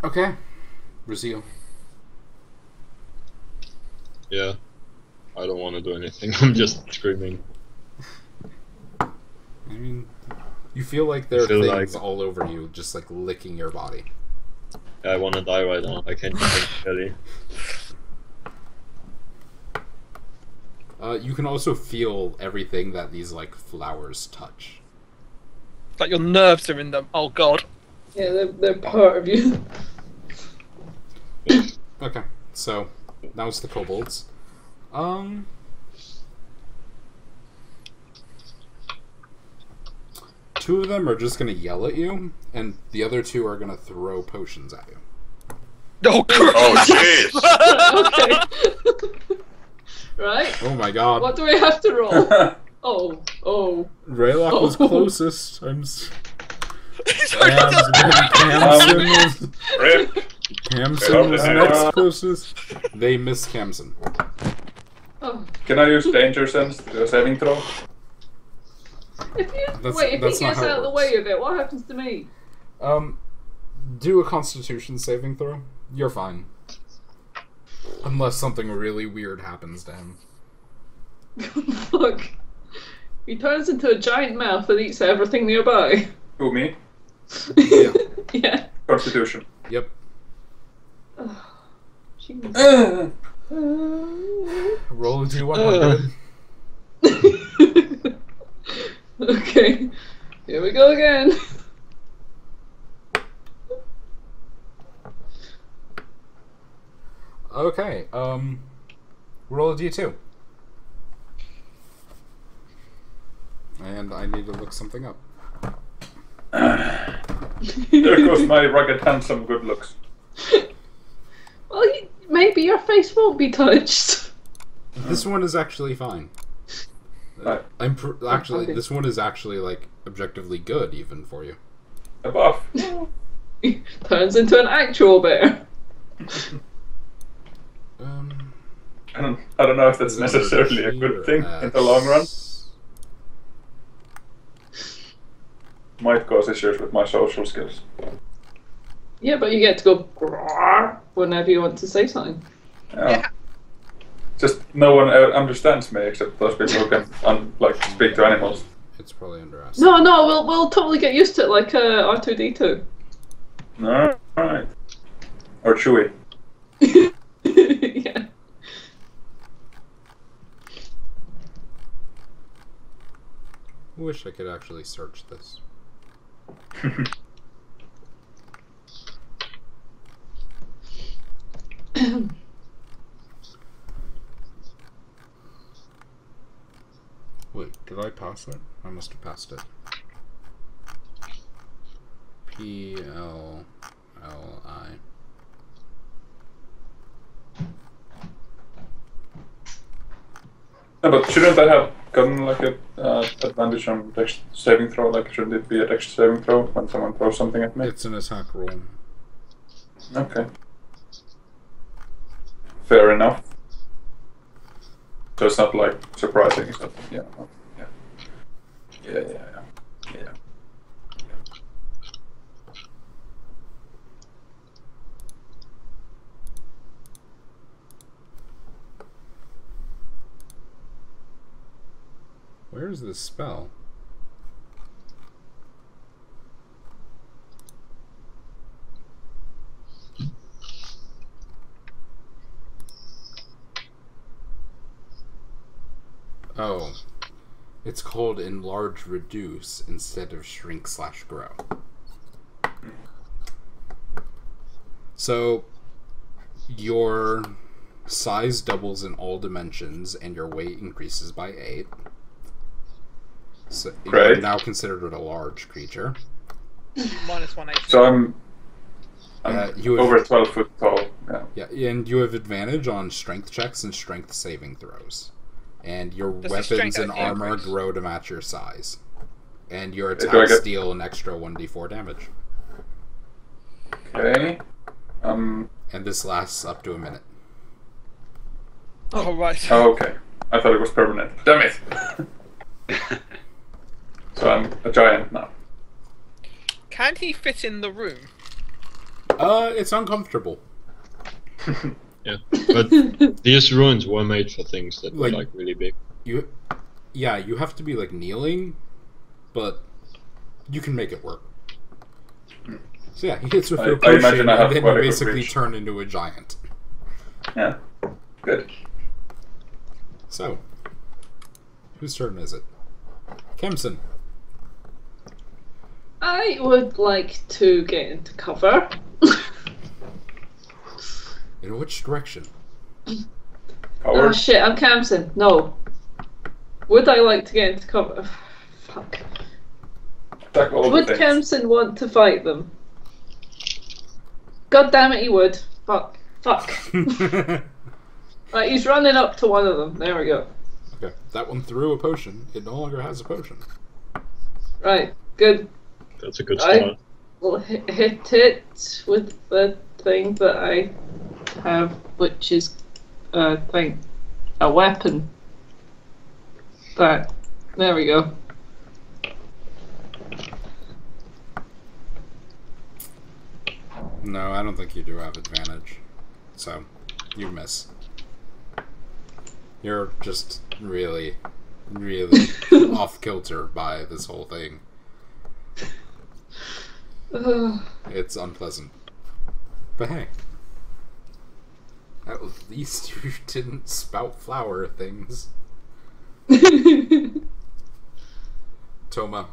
Okay. Raziel. Yeah. I don't want to do anything. I'm just screaming. I mean, you feel like there are feel things like- all over you, just like licking your body. I want to die right now. I can't think clearly. You can also feel everything that these like flowers touch. Like your nerves are in them. Oh god. yeah, they're part of you. Okay, so that was the kobolds. Two of them are just gonna yell at you, and the other 2 are gonna throw potions at you. Oh god. Oh jeez! Okay. Right. Oh my god. What do we have to roll? Oh. Raylock was Oh. closest. I'm Sorry, Camson was, Rip! Camson was Yeah. next closest. They missed Camson. Oh. Can I use danger sense to do a saving throw? If that's he not gets how it out of the works. way of it, what happens to me? Do a Constitution saving throw. You're fine. Unless something really weird happens to him. Fuck. He turns into a giant mouth and eats everything nearby. Who, me? Yeah. Yeah. Constitution. Yep. Jeez. Roll a d100. Okay. Here we go again. Okay, roll a d2. And I need to look something up. There goes my rugged, handsome good looks. Well, maybe your face won't be touched. This one is actually fine. Right. Actually, Okay. this one is actually, like, objectively good, even for you. A buff. He turns into an actual bear. I don't know if that's necessarily a good thing in the long run. Might cause issues with my social skills. Yeah, but you get to go "Grrr" whenever you want to say something. Yeah. Just no one understands me except those people who can speak to animals. It's probably under us. No, we'll totally get used to it, like R2D2. Alright. Or Chewie. Yeah. Wish I could actually search this. Wait, did I pass it? I must have passed it. PLLI. No, but shouldn't I have gotten like a advantage on dex saving throw? Like, shouldn't it be a dex saving throw when someone throws something at me? It's an attack roll. Okay. Fair enough. So it's not like surprising, is that? Yeah. Yeah. Where is this spell? Oh. It's called Enlarge Reduce instead of Shrink/Grow. So, your size doubles in all dimensions and your weight increases by 8. So you're Great. now considered a large creature. Minus 1 HP. So I'm you have, over 12 foot tall. Yeah. yeah, and you have advantage on strength checks and strength saving throws. And your Does the weapons strength and actually armor increase? grow to match your size. And your Do I attacks get- deal an extra 1d4 damage. Okay. And this lasts up to a minute. Oh, right. Oh, okay. I thought it was permanent. Damn it! So I'm a giant now. Can he fit in the room? It's uncomfortable. Yeah, but these ruins were made for things that were Like- like really big. You have to be like kneeling, but you can make it work. So yeah, he hits with I your potion, imagine I have and then quite you a good basically reach. turn into a giant. Yeah. Good. So, whose turn is it? Kemson. I would like to get into cover. In which direction? Oh Power. shit, I'm Camson. No. Would I like to get into cover? Fuck. Attack all Would the things. Camson want to fight them? God damn it, he would. Fuck. Right, he's running up to one of them. There we go. Okay, that one threw a potion. It no longer has a potion. Right, good. That's a good I- start. We'll hit it with the thing that I have, which is a weapon. There we go. No, I don't think you do have advantage. So, you miss. You're just really, really off kilter by this whole thing. It's unpleasant. But hey. At least you didn't spout flower things. Toma.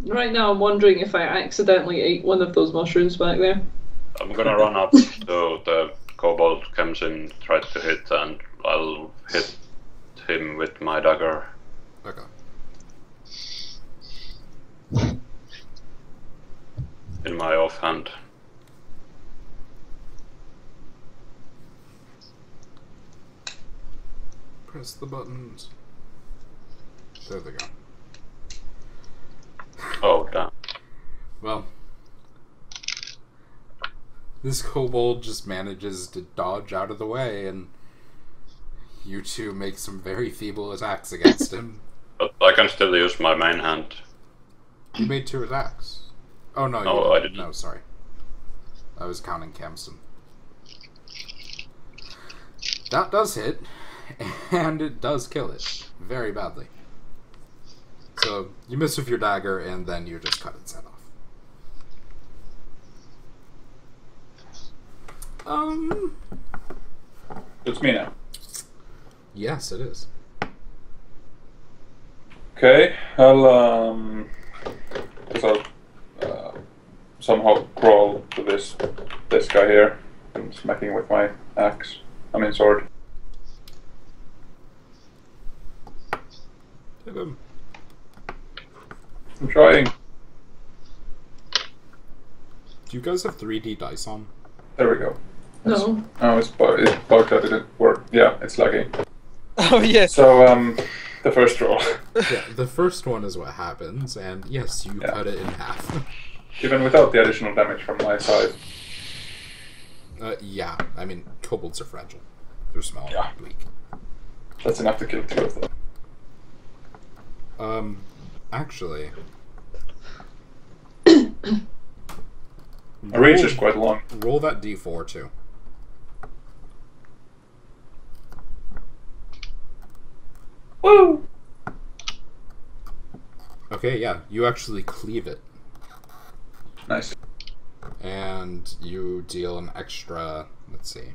Right now I'm wondering if I accidentally ate one of those mushrooms back there. I'm gonna run up to the kobold comes in, tries to hit, and I'll hit him with my dagger. Okay. In my offhand. Press the buttons. There they go. Oh, damn. Well, this kobold just manages to dodge out of the way, and you two make some very feeble attacks against him. But I can still use my main hand. You made 2 attacks. Oh no, No, I didn't. No, sorry. I was counting Camston. That does hit, and it does kill it very badly. So you miss with your dagger, and then you just cut its head off. It's me now. Yes, it is. Okay, I'll somehow crawl to this guy here and smacking with my axe. I mean sword. Hit him. I'm trying. Do you guys have 3D dice on? There we go. No. Oh, it's bugged that it didn't work. Yeah, it's lagging. Oh yes. So the first roll. Yeah, the first one is what happens, and yes, you cut it in half. Even without the additional damage from my side. Yeah, I mean, kobolds are fragile. They're small Yeah. and weak. That's enough to kill 2 of them. Actually... My range is quite long. Roll that d4 too. Woo! Okay, yeah, you actually cleave it. Nice. And you deal an extra, let's see.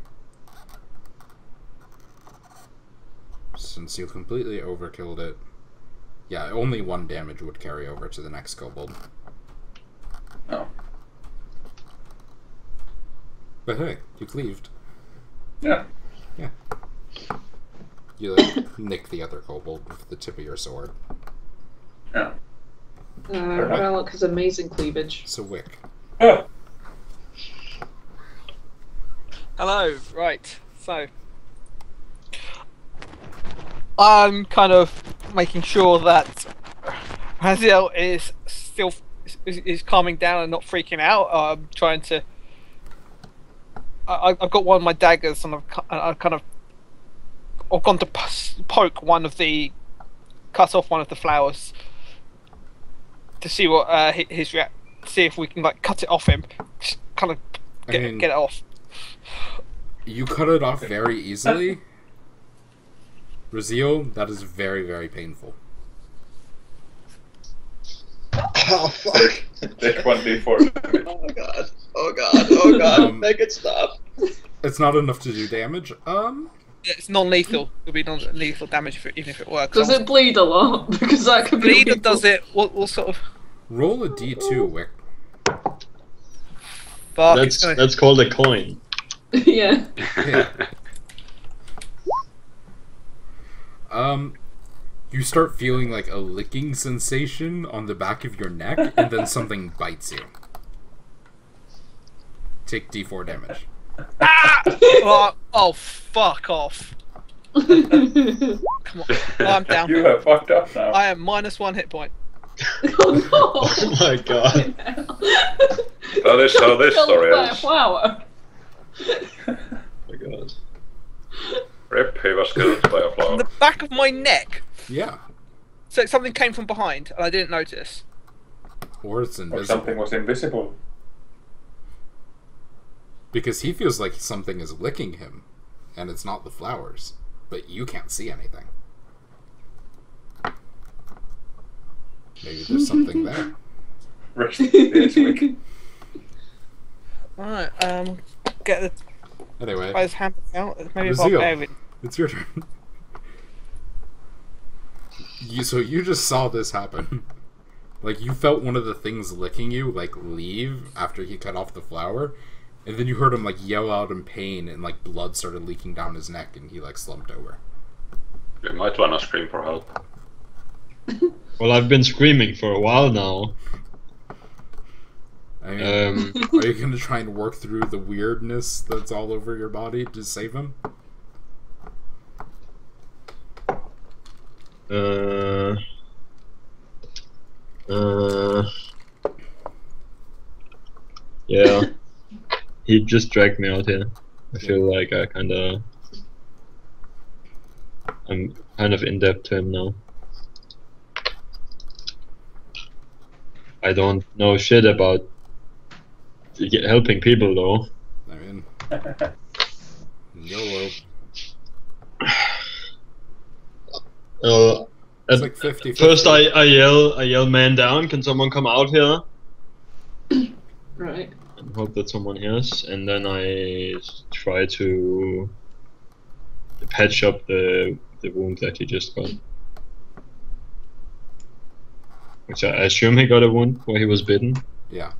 Since you completely overkilled it, yeah, only 1 damage would carry over to the next kobold. Oh. But hey, you cleaved. Yeah. Yeah. You like nick the other kobold with the tip of your sword. Yeah. Relic has amazing cleavage. So Wick. Ah! Hello. Right. So I'm kind of making sure that Raziel is still is calming down and not freaking out. I'm trying to. I've got one of my daggers, and I've gone to poke one of the, cut off one of the flowers to see what his see if we can like cut it off him, just kind of get it off. You cut it off very easily. Raziel, that is very, very painful. Oh fuck! Take 1d4. Oh god! Oh god! Oh god! Make it stop! It's not enough to do damage. It's non-lethal. It'll be non-lethal damage even if it works. Does it bleed a lot? Because that could be. bleed or does it? What sort of? Roll a d2, Wick. Fuck, it's gonna... That's called a coin. Yeah. Yeah. You start feeling like a licking sensation on the back of your neck, and then something bites you. Take d4 damage. Ah! Oh, fuck off. Come on. Oh, I'm down. You have fucked up now. I am -1 hit point. Oh no! Oh my god! That is how this story By a ends. flower. Oh my god! Rip, he was killed by a On flower. the back of my neck. Yeah. So something came from behind, and I didn't notice. Or it's Or invisible. something was invisible. Because he feels like something is licking him, and it's not the flowers. But you can't see anything. Maybe there's something there. Rest this week. Alright, get the Anyway, guy's hand out. Maybe Brazil. barbarian. it's your turn. So you just saw this happen. Like, you felt one of the things licking you, like, leave after he cut off the flower. And then you heard him, like, yell out in pain, and, like, blood started leaking down his neck, and he, like, slumped over. You might wanna scream for help. Well, I've been screaming for a while now. I mean, are you going to try and work through the weirdness that's all over your body to save him? Yeah. He just dragged me out here. I feel like I'm kind of in debt to him now. I don't know shit about helping people though. I mean, YOLO. It's like 50. First I yell man down, can someone come out here? Right. And hope that someone hears, and then I try to patch up the wound that he just got. Which I assume he got a wound where he was bitten. Yeah.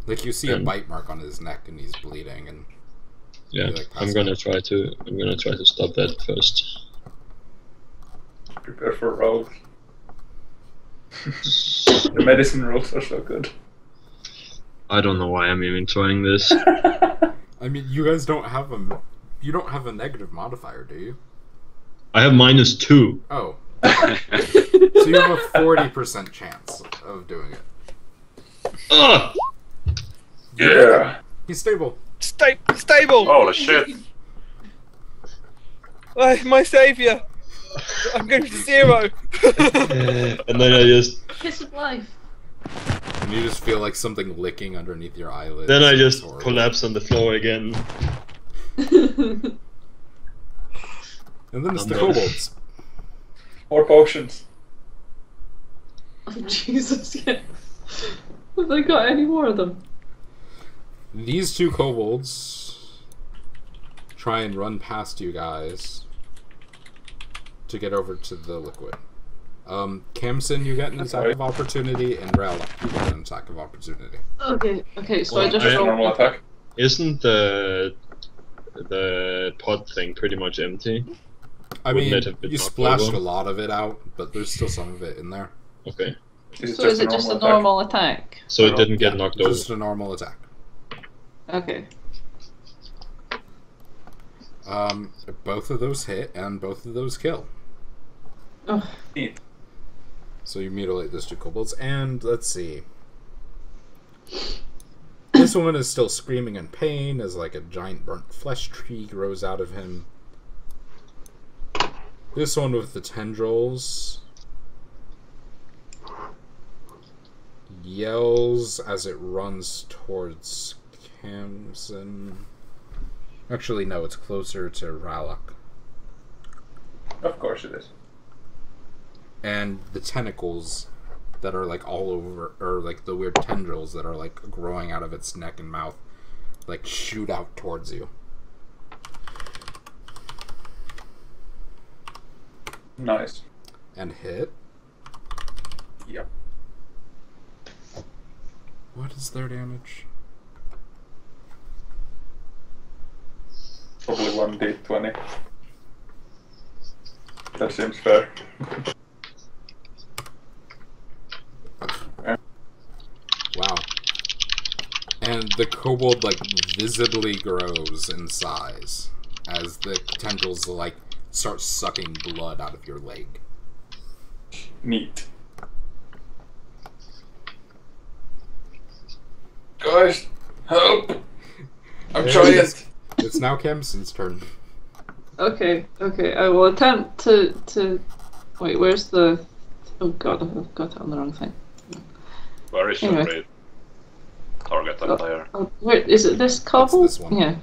Like, you see a bite mark on his neck, and he's bleeding, and... Yeah, like, I'm gonna try to stop that first. Prepare for rolls. The medicine rolls are so good. I don't know why I'm even trying this. I mean, you guys don't have a... You don't have a negative modifier, do you? I have -2. Oh. So you have a 40% chance of doing it. Ugh! Yeah. He's stable. Stable! Holy shit! My saviour! I'm going to 0! And then I just Kiss of life. And you just feel like something licking underneath your eyelids. then I It's just horrible. collapse on the floor again. And then it's the I'm done. kobolds. More potions. Oh, Jesus, yeah. Have they got any more of them? These two kobolds try and run past you guys to get over to the liquid. Kamson, you get an attack of opportunity, and Rel, you get an attack of opportunity. Okay, so Well, I just Just a roll. normal attack. Isn't the pot thing pretty much empty? I Wouldn't mean, it have been you knocked splashed over? a lot of it out, but there's still some of it in there. Okay. So is it just a normal attack? So it didn't get knocked over. Just a normal attack. Okay. Both of those hit, and both of those kill. Oh, So you mutilate those two kobolds, and let's see. This one is still screaming in pain as like a giant burnt flesh tree grows out of him. This one with the tendrils yells as it runs towards Kamson. Actually, no, it's closer to Ralak. Of course it is. And the tentacles that are like all over, or like the weird tendrils that are like growing out of its neck and mouth, like shoot out towards you. Nice. And hit. Yep. What is their damage? Probably 1d20. That seems fair. Wow. And the kobold like visibly grows in size as the tendrils like start sucking blood out of your leg. Neat. Guys, help! I'm trying. It's now Kemson's turn. okay. I will attempt to. Wait, where's the? Oh God, I've got it on the wrong thing. Where is the Anyway. free target entire? Oh, wait, is it this cobble? this one. Yeah.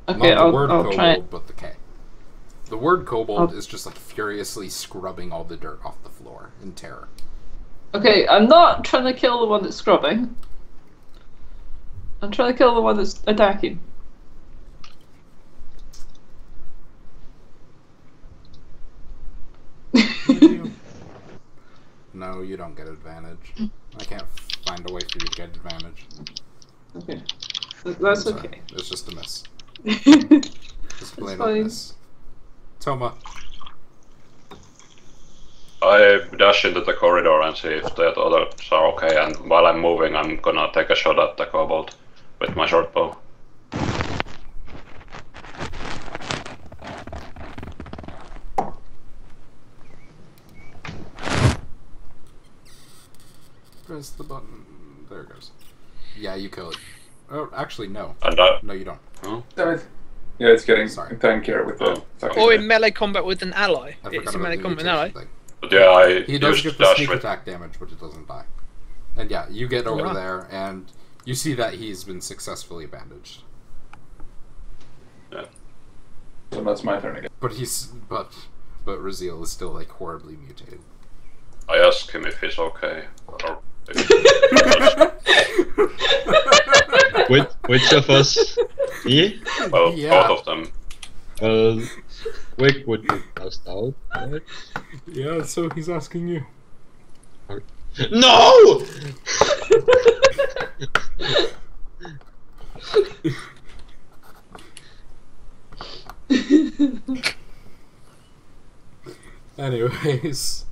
Okay, Not the word I'll kobold, try it. but the K. The word kobold is just like furiously scrubbing all the dirt off the floor in terror. Okay, I'm not trying to kill the one that's scrubbing. I'm trying to kill the one that's attacking. No, you don't get advantage. I can't find a way for you to get advantage. Okay. That's Sorry, okay. it's just a miss. It's Just plain fine. old miss. Toma. I dash into the corridor and see if the others are okay, and while I'm moving, I'm gonna take a shot at the kobold with my short bow. Press the button. There it goes. Yeah, you kill it. Oh, actually, no. And No, you don't. Damn it. Yeah, it's getting Sorry. tankier with the sucking. Or in melee combat with an ally. I It's forgot a about melee the combat with an ally. mutation thing. but yeah, I He does used get the dash sneak with. attack damage, but it doesn't die. And yeah, you get over Wow. there, and you see that he's been successfully bandaged. So that's my turn again. But but Raziel is still like horribly mutated. I ask him if he's okay, or if Which of us? Me? well, Yeah. both of them. Wick would be passed out, right? Yeah, so he's asking you. No! Anyways,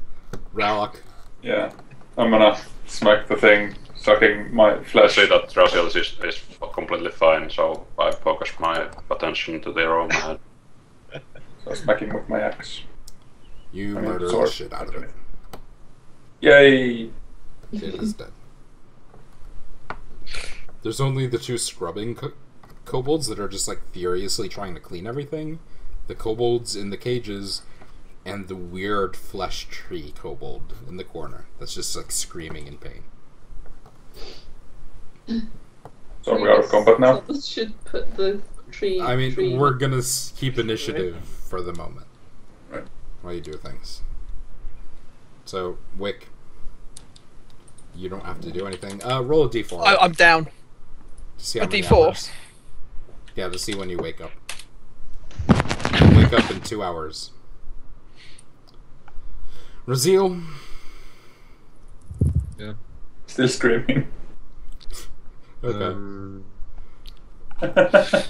Ralloc. Yeah. I'm gonna smack the thing, sucking my I flesh. see that Raziel is completely fine, so I focus my attention to the arrow in my head. So smacking with my axe. You I mean, murder the sword. shit out of it. Yay! It is dead. There's only the two scrubbing kobolds that are just like furiously trying to clean everything. The kobolds in the cages, and the weird flesh tree kobold in the corner that's just like screaming in pain. So we're out of combat now? Someone should put the tree. I mean, tree- we're gonna keep initiative for the moment. Right. While you do things. So, Wick, you don't have to do anything. Roll a d4. I'm down. To see A how many d4? hours. Yeah, to see when you wake up. Wake up in 2 hours. Raziel? Yeah. Still screaming. Okay.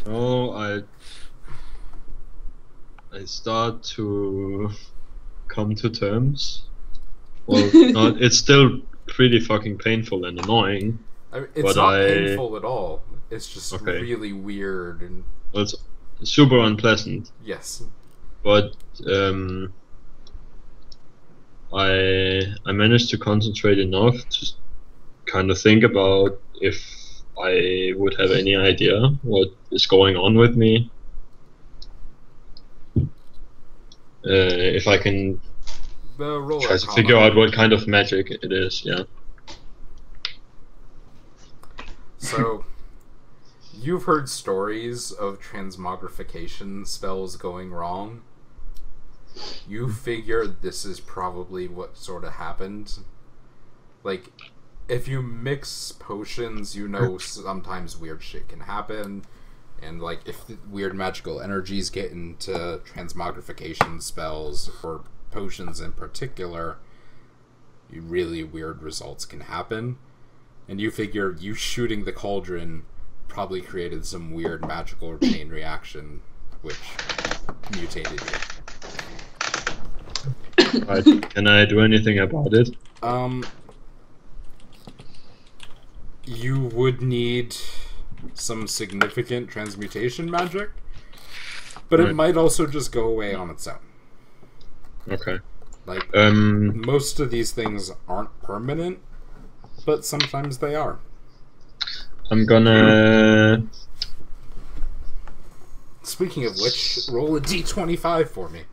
No, I start to come to terms. Well, not, it's still pretty fucking painful and annoying. I mean, it's but not I- painful at all. It's just Okay. really weird and Well, it's super unpleasant. yes. But I managed to concentrate enough to kind of think about if I would have any idea what is going on with me. If I can Roll try to Arcana. figure out what kind of magic it is, yeah. So, you've heard stories of transmogrification spells going wrong. You figure this is probably what sort of happened. Like, if you mix potions, you know sometimes weird shit can happen. And, like, if the weird magical energies get into transmogrification spells, or potions in particular, really weird results can happen. And you figure you shooting the cauldron probably created some weird magical chain reaction, which mutated you. Right. Can I do anything about it? You would need some significant transmutation magic, but it Right. might also just go away on its own. Okay. Like, Um, most of these things aren't permanent, but sometimes they are. I'm gonna. Speaking of which, roll a d25 for me.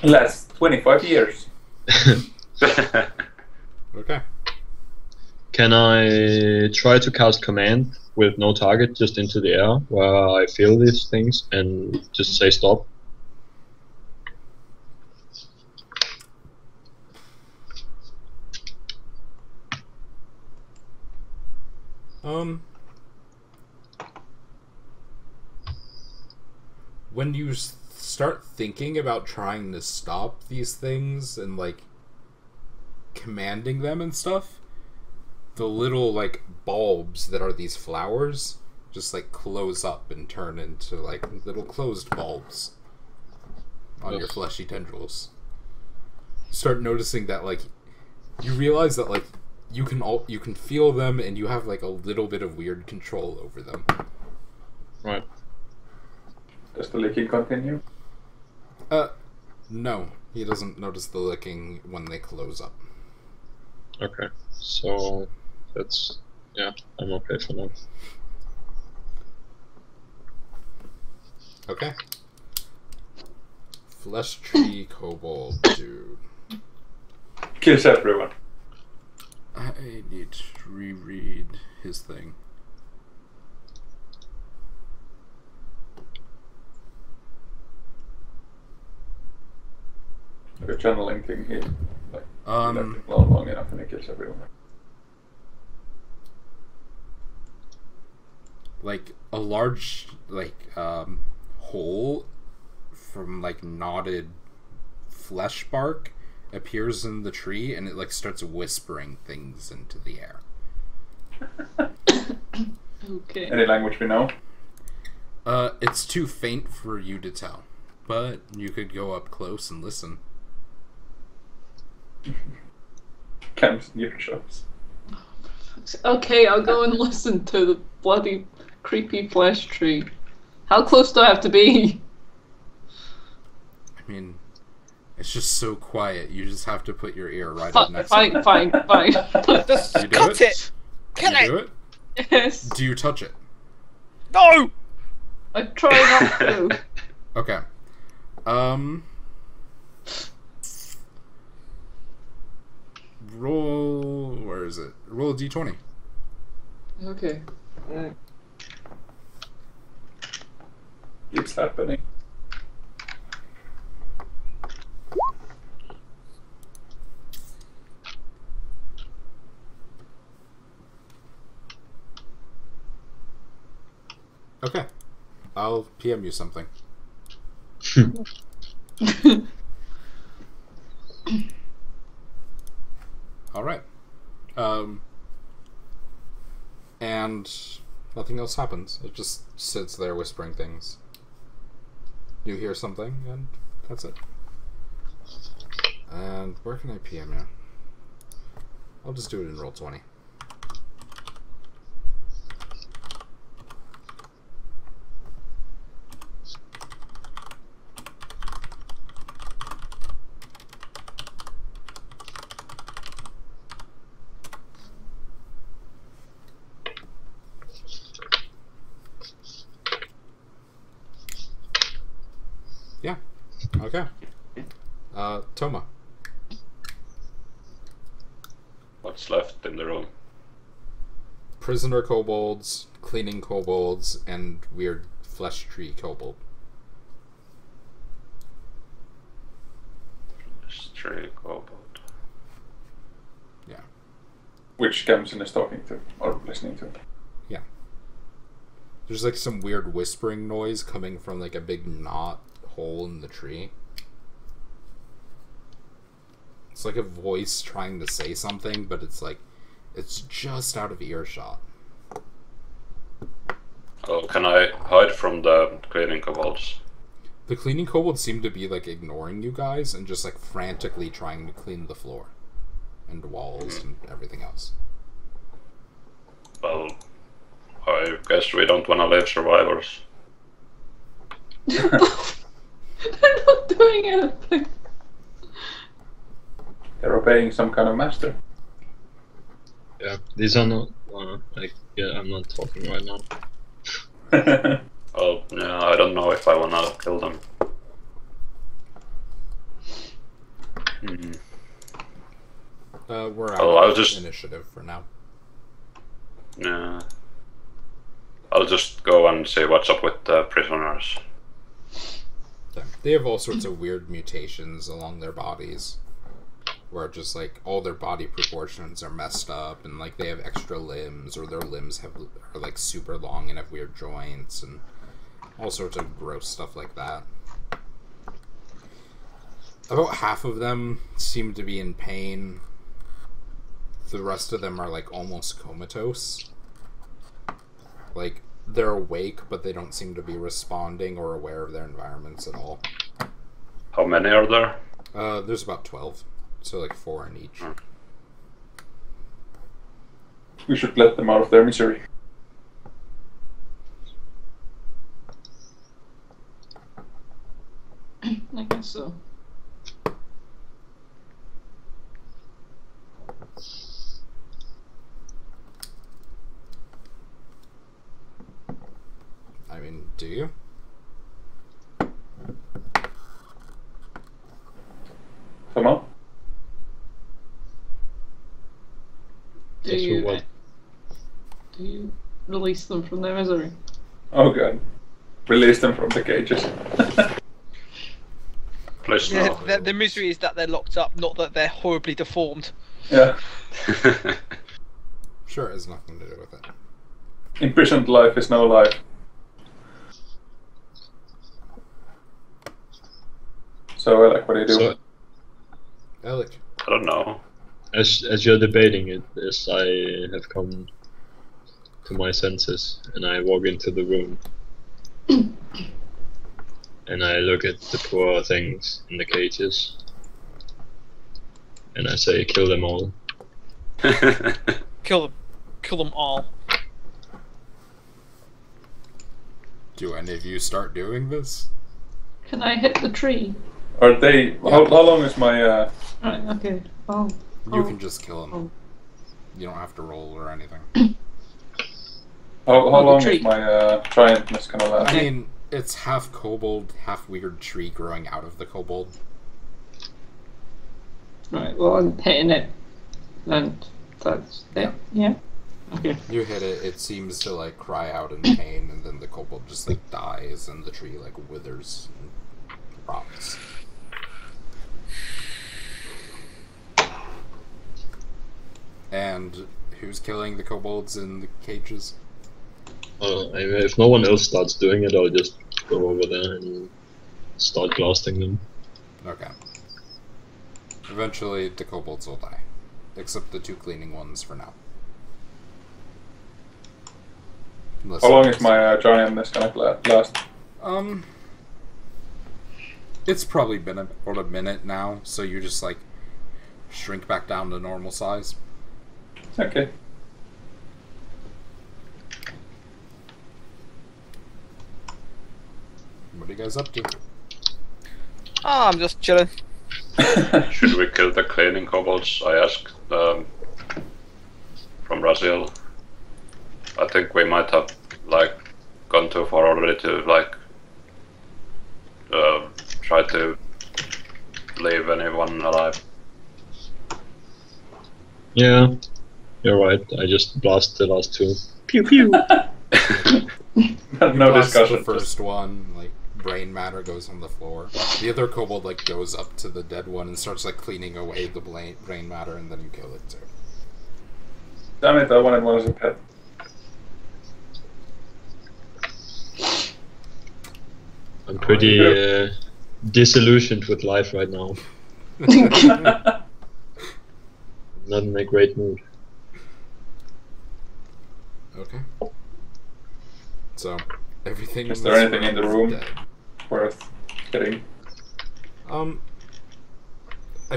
Last 25 years. Okay. Can I try to cast command with no target just into the air where I feel these things and just say stop? When you start thinking about trying to stop these things and like commanding them and stuff, the little like bulbs that are these flowers just like close up and turn into like little closed bulbs on your fleshy tendrils. Start noticing that like you realize that like you can feel them and you have like a little bit of weird control over them. Right. Does the licking continue? No, he doesn't notice the licking when they close up. Okay, so that's, yeah, I'm okay for now. Okay. Flesh tree kobold dude. Kills everyone. I need to reread his thing. The channeling thing here. Like, Um, long enough and it kills everyone. like a large hole from like knotted flesh bark appears in the tree and it like starts whispering things into the air. Okay. Any language we know? It's too faint for you to tell, but you could go up close and listen. Camps and ear shows. Okay, I'll go and listen to the bloody creepy flesh tree. How close do I have to be? I mean, it's just so quiet. You just have to put your ear right up next to Fine, it. fine. Just You do cut it? it! Do Kill you do it! it? Yes. Do you touch it? No! I try not to. Okay. Roll. Where is it? Roll a d20. Okay. Keeps happening. Okay. I'll PM you something. Alright. And nothing else happens. It just sits there whispering things. You hear something, and that's it. And where can I PM you? I'll just do it in Roll20. Yeah. Okay. Toma. What's left in the room? Prisoner kobolds, cleaning kobolds, and weird flesh tree kobold. Stray kobold. Yeah. Which Gamson is talking to or listening to. There's like some weird whispering noise coming from like a big knot hole in the tree. It's like a voice trying to say something, but it's like it's just out of earshot. Oh, can I hide from the cleaning kobolds? The cleaning kobolds seem to be like ignoring you guys and just like frantically trying to clean the floor and walls and everything else. Well, I guess we don't want to leave survivors. They're not doing anything. They're obeying some kind of master. Yeah, these are not. I'm not talking right now. Well, yeah, I don't know if I want to kill them. Mm. We're Oh, out I'll of just- initiative for now. Yeah. I'll just go and see what's up with the prisoners. Yeah. They have all sorts of weird mutations along their bodies, where just like all their body proportions are messed up, and like they have extra limbs, or their limbs are like super long and have weird joints, and all sorts of gross stuff like that. About half of them seem to be in pain. The rest of them are like almost comatose. Like they're awake, but they don't seem to be responding or aware of their environments at all. How many are there? There's about 12, so like 4 in each. We should let them out of their misery. I guess so. I mean, do you? Come on. Do Just you, for what? do you release them from their misery? Oh god. Release them from the cages. Please Yeah, no. the misery is that they're locked up, not that they're horribly deformed. Yeah. Sure, it has nothing to do with it. Imprisoned life is no life. So, Alec, what do you do? So, Alec. I don't know. as you're debating it, as I have come to my senses, and I walk into the room, and I look at the poor things in the cages, and I say, kill them all. Kill them all. Do any of you start doing this? Can I hit the tree? Are they... How long is my... Right, okay. Oh. You can just kill them. Oh. You don't have to roll or anything. How the long tree. is my giantness gonna last? I mean, it's half kobold, half weird tree growing out of the kobold. Right, well, I'm hitting it. And that's it. Yeah? Okay. You hit it, it seems to like cry out in pain, and then the kobold just like dies, and the tree like withers and rots. And who's killing the kobolds in the cages? If no one else starts doing it, I'll just go over there and start blasting them. Okay. Eventually, the kobolds will die. Except the 2 cleaning ones for now. Unless How long is somebody's- my giantness gonna last? It's probably been about a minute now, so you just like shrink back down to normal size. Okay. What are you guys up to? Ah, I'm just chilling. Should we kill the cleaning kobolds? I asked from Brazil. I think we might have like gone too far already to like try to leave anyone alive. Yeah, you're right. I just blast the last 2. Pew pew. No Blast discussion. The first one, like brain matter goes on the floor. The other kobold like goes up to the dead one and starts like cleaning away the brain matter, and then you kill it too. Damn it, I wanted one as a pet. I'm pretty disillusioned with life right now. Not in a great mood. Okay. So, everything. Is there anything in the is room? dead. Worth getting. I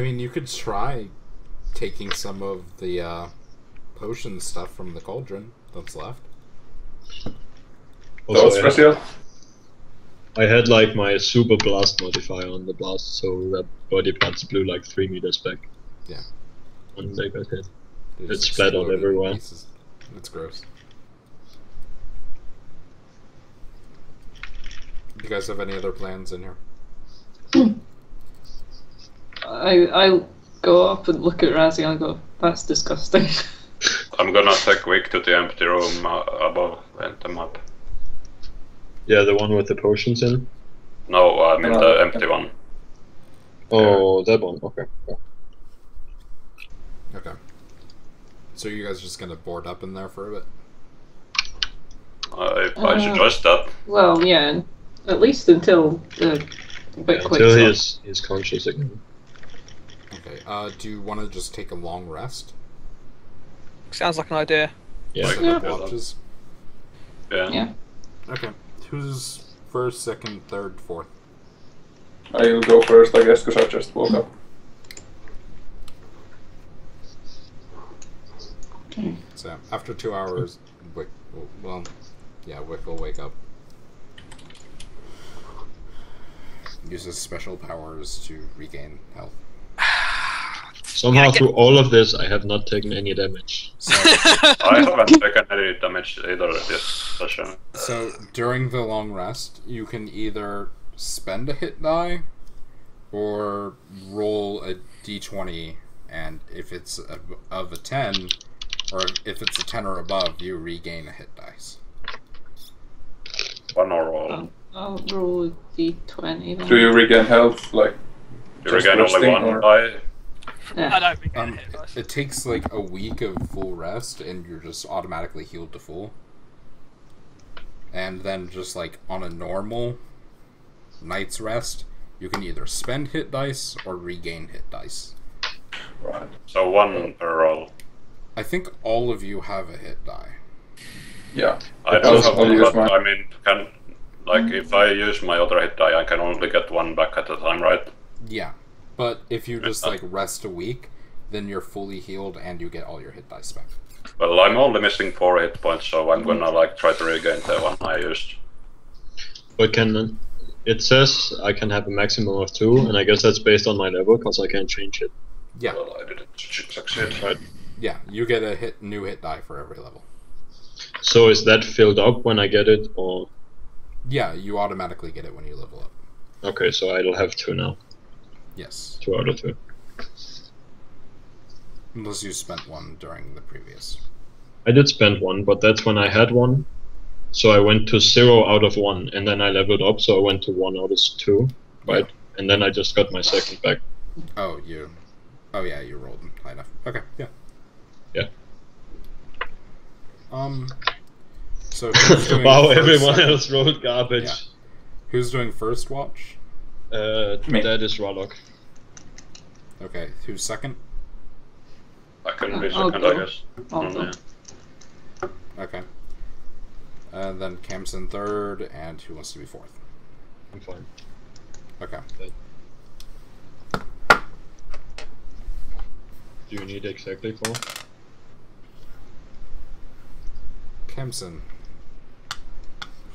mean, you could try taking some of the potion stuff from the cauldron that's left. Those, Also, Brazil? I had like my super blast modifier on the blast, so that body parts blew like 3 meters back. Yeah. When they got hit. They It's just splattered exploded in everywhere. pieces. It's gross. Do you guys have any other plans in here? I go up and look at Razzie and I go, that's disgusting. I'm gonna take quick to the empty room above and the map. Yeah, the one with the potions in. No, I mean the empty one. Oh, that one. Okay. Yeah. Okay. So you guys just gonna board up in there for a bit? I suggest that. Well, yeah, at least until the bit quick. Until he's conscious again. Okay. Do you want to just take a long rest? Sounds like an idea. Yeah. Like, Yeah. Watches. Yeah. Okay. Who's first, second, third, fourth? I'll go first, I guess, because I just woke up. So after 2 hours, Wick will wake up. Uses special powers to regain health. Somehow through all of this, I have not taken any damage. So, I haven't taken any damage either this session. so during the long rest, you can either spend a hit die or roll a d20, and if it's of a 10, or if it's a 10 or above, you regain a hit dice. One or roll. I'll roll a d20 then. Do you regain health, like, You just regain only resting, one or- die. I Yeah. don't think I hit dice. It takes like a week of full rest, and you're just automatically healed to full. And then just like on a normal night's rest, you can either spend hit dice or regain hit dice. Right. So one per roll. I think all of you have a hit die. Yeah. I don't have I'll one, use but mine. I mean, if I use my other hit die, I can only get one back at a time, right? Yeah. But if you just like rest a week, then you're fully healed and you get all your hit dice back. Well, I'm only missing 4 hit points, so I'm gonna like try to regain the one I used. But it says I can have a maximum of 2, and I guess that's based on my level because I can't change it. Yeah. Well, I didn't succeed. Right. Yeah, you get a new hit die for every level. So is that filled up when I get it, or Yeah, you automatically get it when you level up. okay? So I'll have 2 now. Yes. 2 out of 2. Unless you spent one during the previous. I did spend 1, but that's when I had 1. So I went to 0 out of 1, and then I leveled up, so I went to 1 out of 2, right? And then I just got my second back. Oh, you rolled high enough. Okay, yeah. Yeah. So who's doing Wow, first, everyone second? else rolled garbage. Yeah. Who's doing first watch? Me. That is Rollock. Okay, who's second? I can be I'll second, go. I guess. I'll go. Yeah. Okay. And then Camson third, and who wants to be fourth? I'm fine. Okay. Do you need exactly 4? Camson,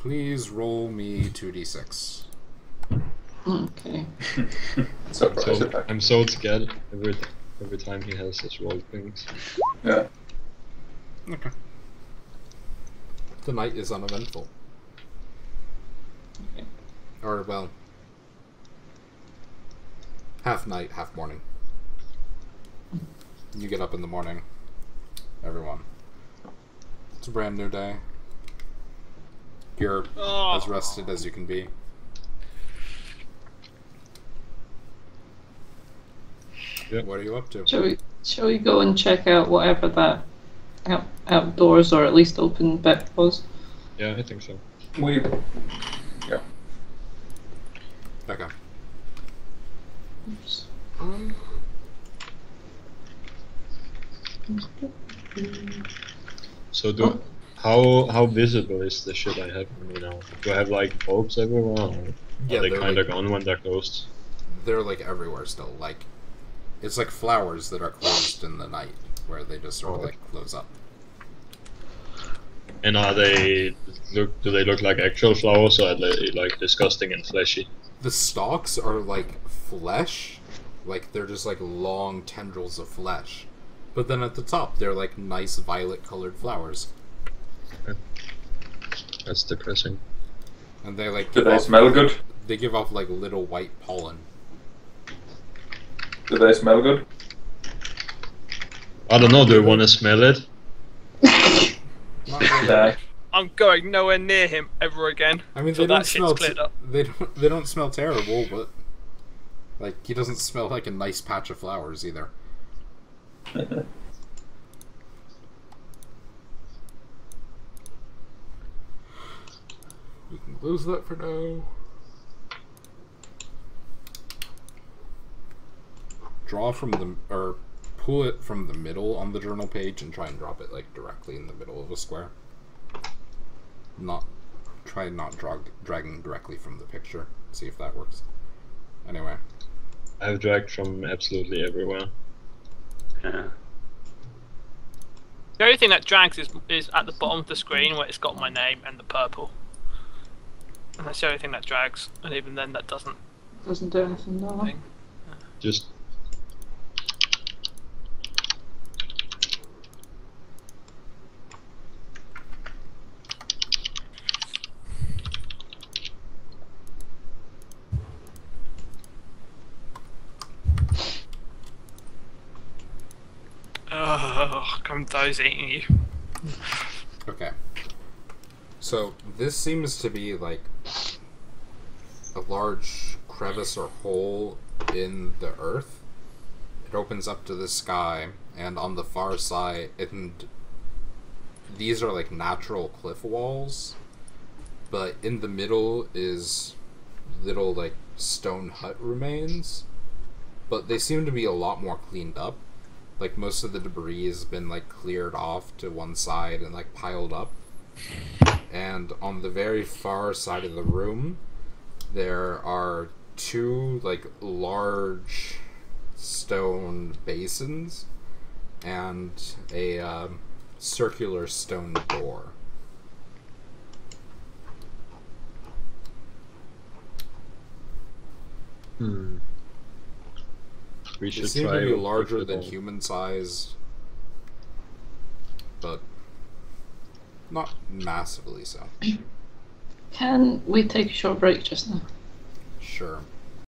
please roll me 2d6. Okay. Surprise So, attack. I'm so scared every time he has his roll things. Yeah. Okay. The night is uneventful. Okay. Or, well, half night, half morning. You get up in the morning, everyone. It's a brand new day. You're as rested as you can be. Yep. What are you up to? Shall we go and check out whatever that outdoors or at least open bit was? Yeah, I think so. We. Yeah. Okay. Oops. So how visible is the shit I have on me now? Do I have like bulbs everywhere? Or Yeah, are they they're kind of like- gone when they're closed? They're like everywhere still. Like, it's like flowers that are closed in the night, where they just sort of like close up. And are they do they look like actual flowers, or are they like disgusting and fleshy? The stalks are like flesh, like they're just like long tendrils of flesh. But then at the top, they're like nice violet-colored flowers, That's depressing. and they like Do give they off, smell good? They give off like little white pollen. Do they smell good? I don't know. Do you want to smell it? Not really. Yeah. I'm going nowhere near him ever again. I mean, until they don't that shit's smell. cleared up. They don't smell terrible, but like he doesn't smell like a nice patch of flowers either. We can close that for now. Draw from the or pull it from the middle on the journal page and try and drop it like directly in the middle of a square. Try not dragging directly from the picture. See if that works. Anyway. I've dragged from absolutely everywhere. Yeah. The only thing that drags is at the bottom of the screen where it's got my name and the purple. And that's the only thing that drags, and even then that doesn't. Doesn't do anything, no. Thing. Just Oh, come those eating you. Okay. So this seems to be like a large crevice or hole in the earth. It opens up to the sky, and on the far side, and these are like natural cliff walls, but in the middle is little like stone hut remains, but they seem to be a lot more cleaned up. Like most of the debris has been like cleared off to one side and like piled up. And on the very far side of the room, there are two like large stone basins and a circular stone door. we They should seem try to be to larger fix it than all. human size, but not massively so. Can we take a short break just now? Sure.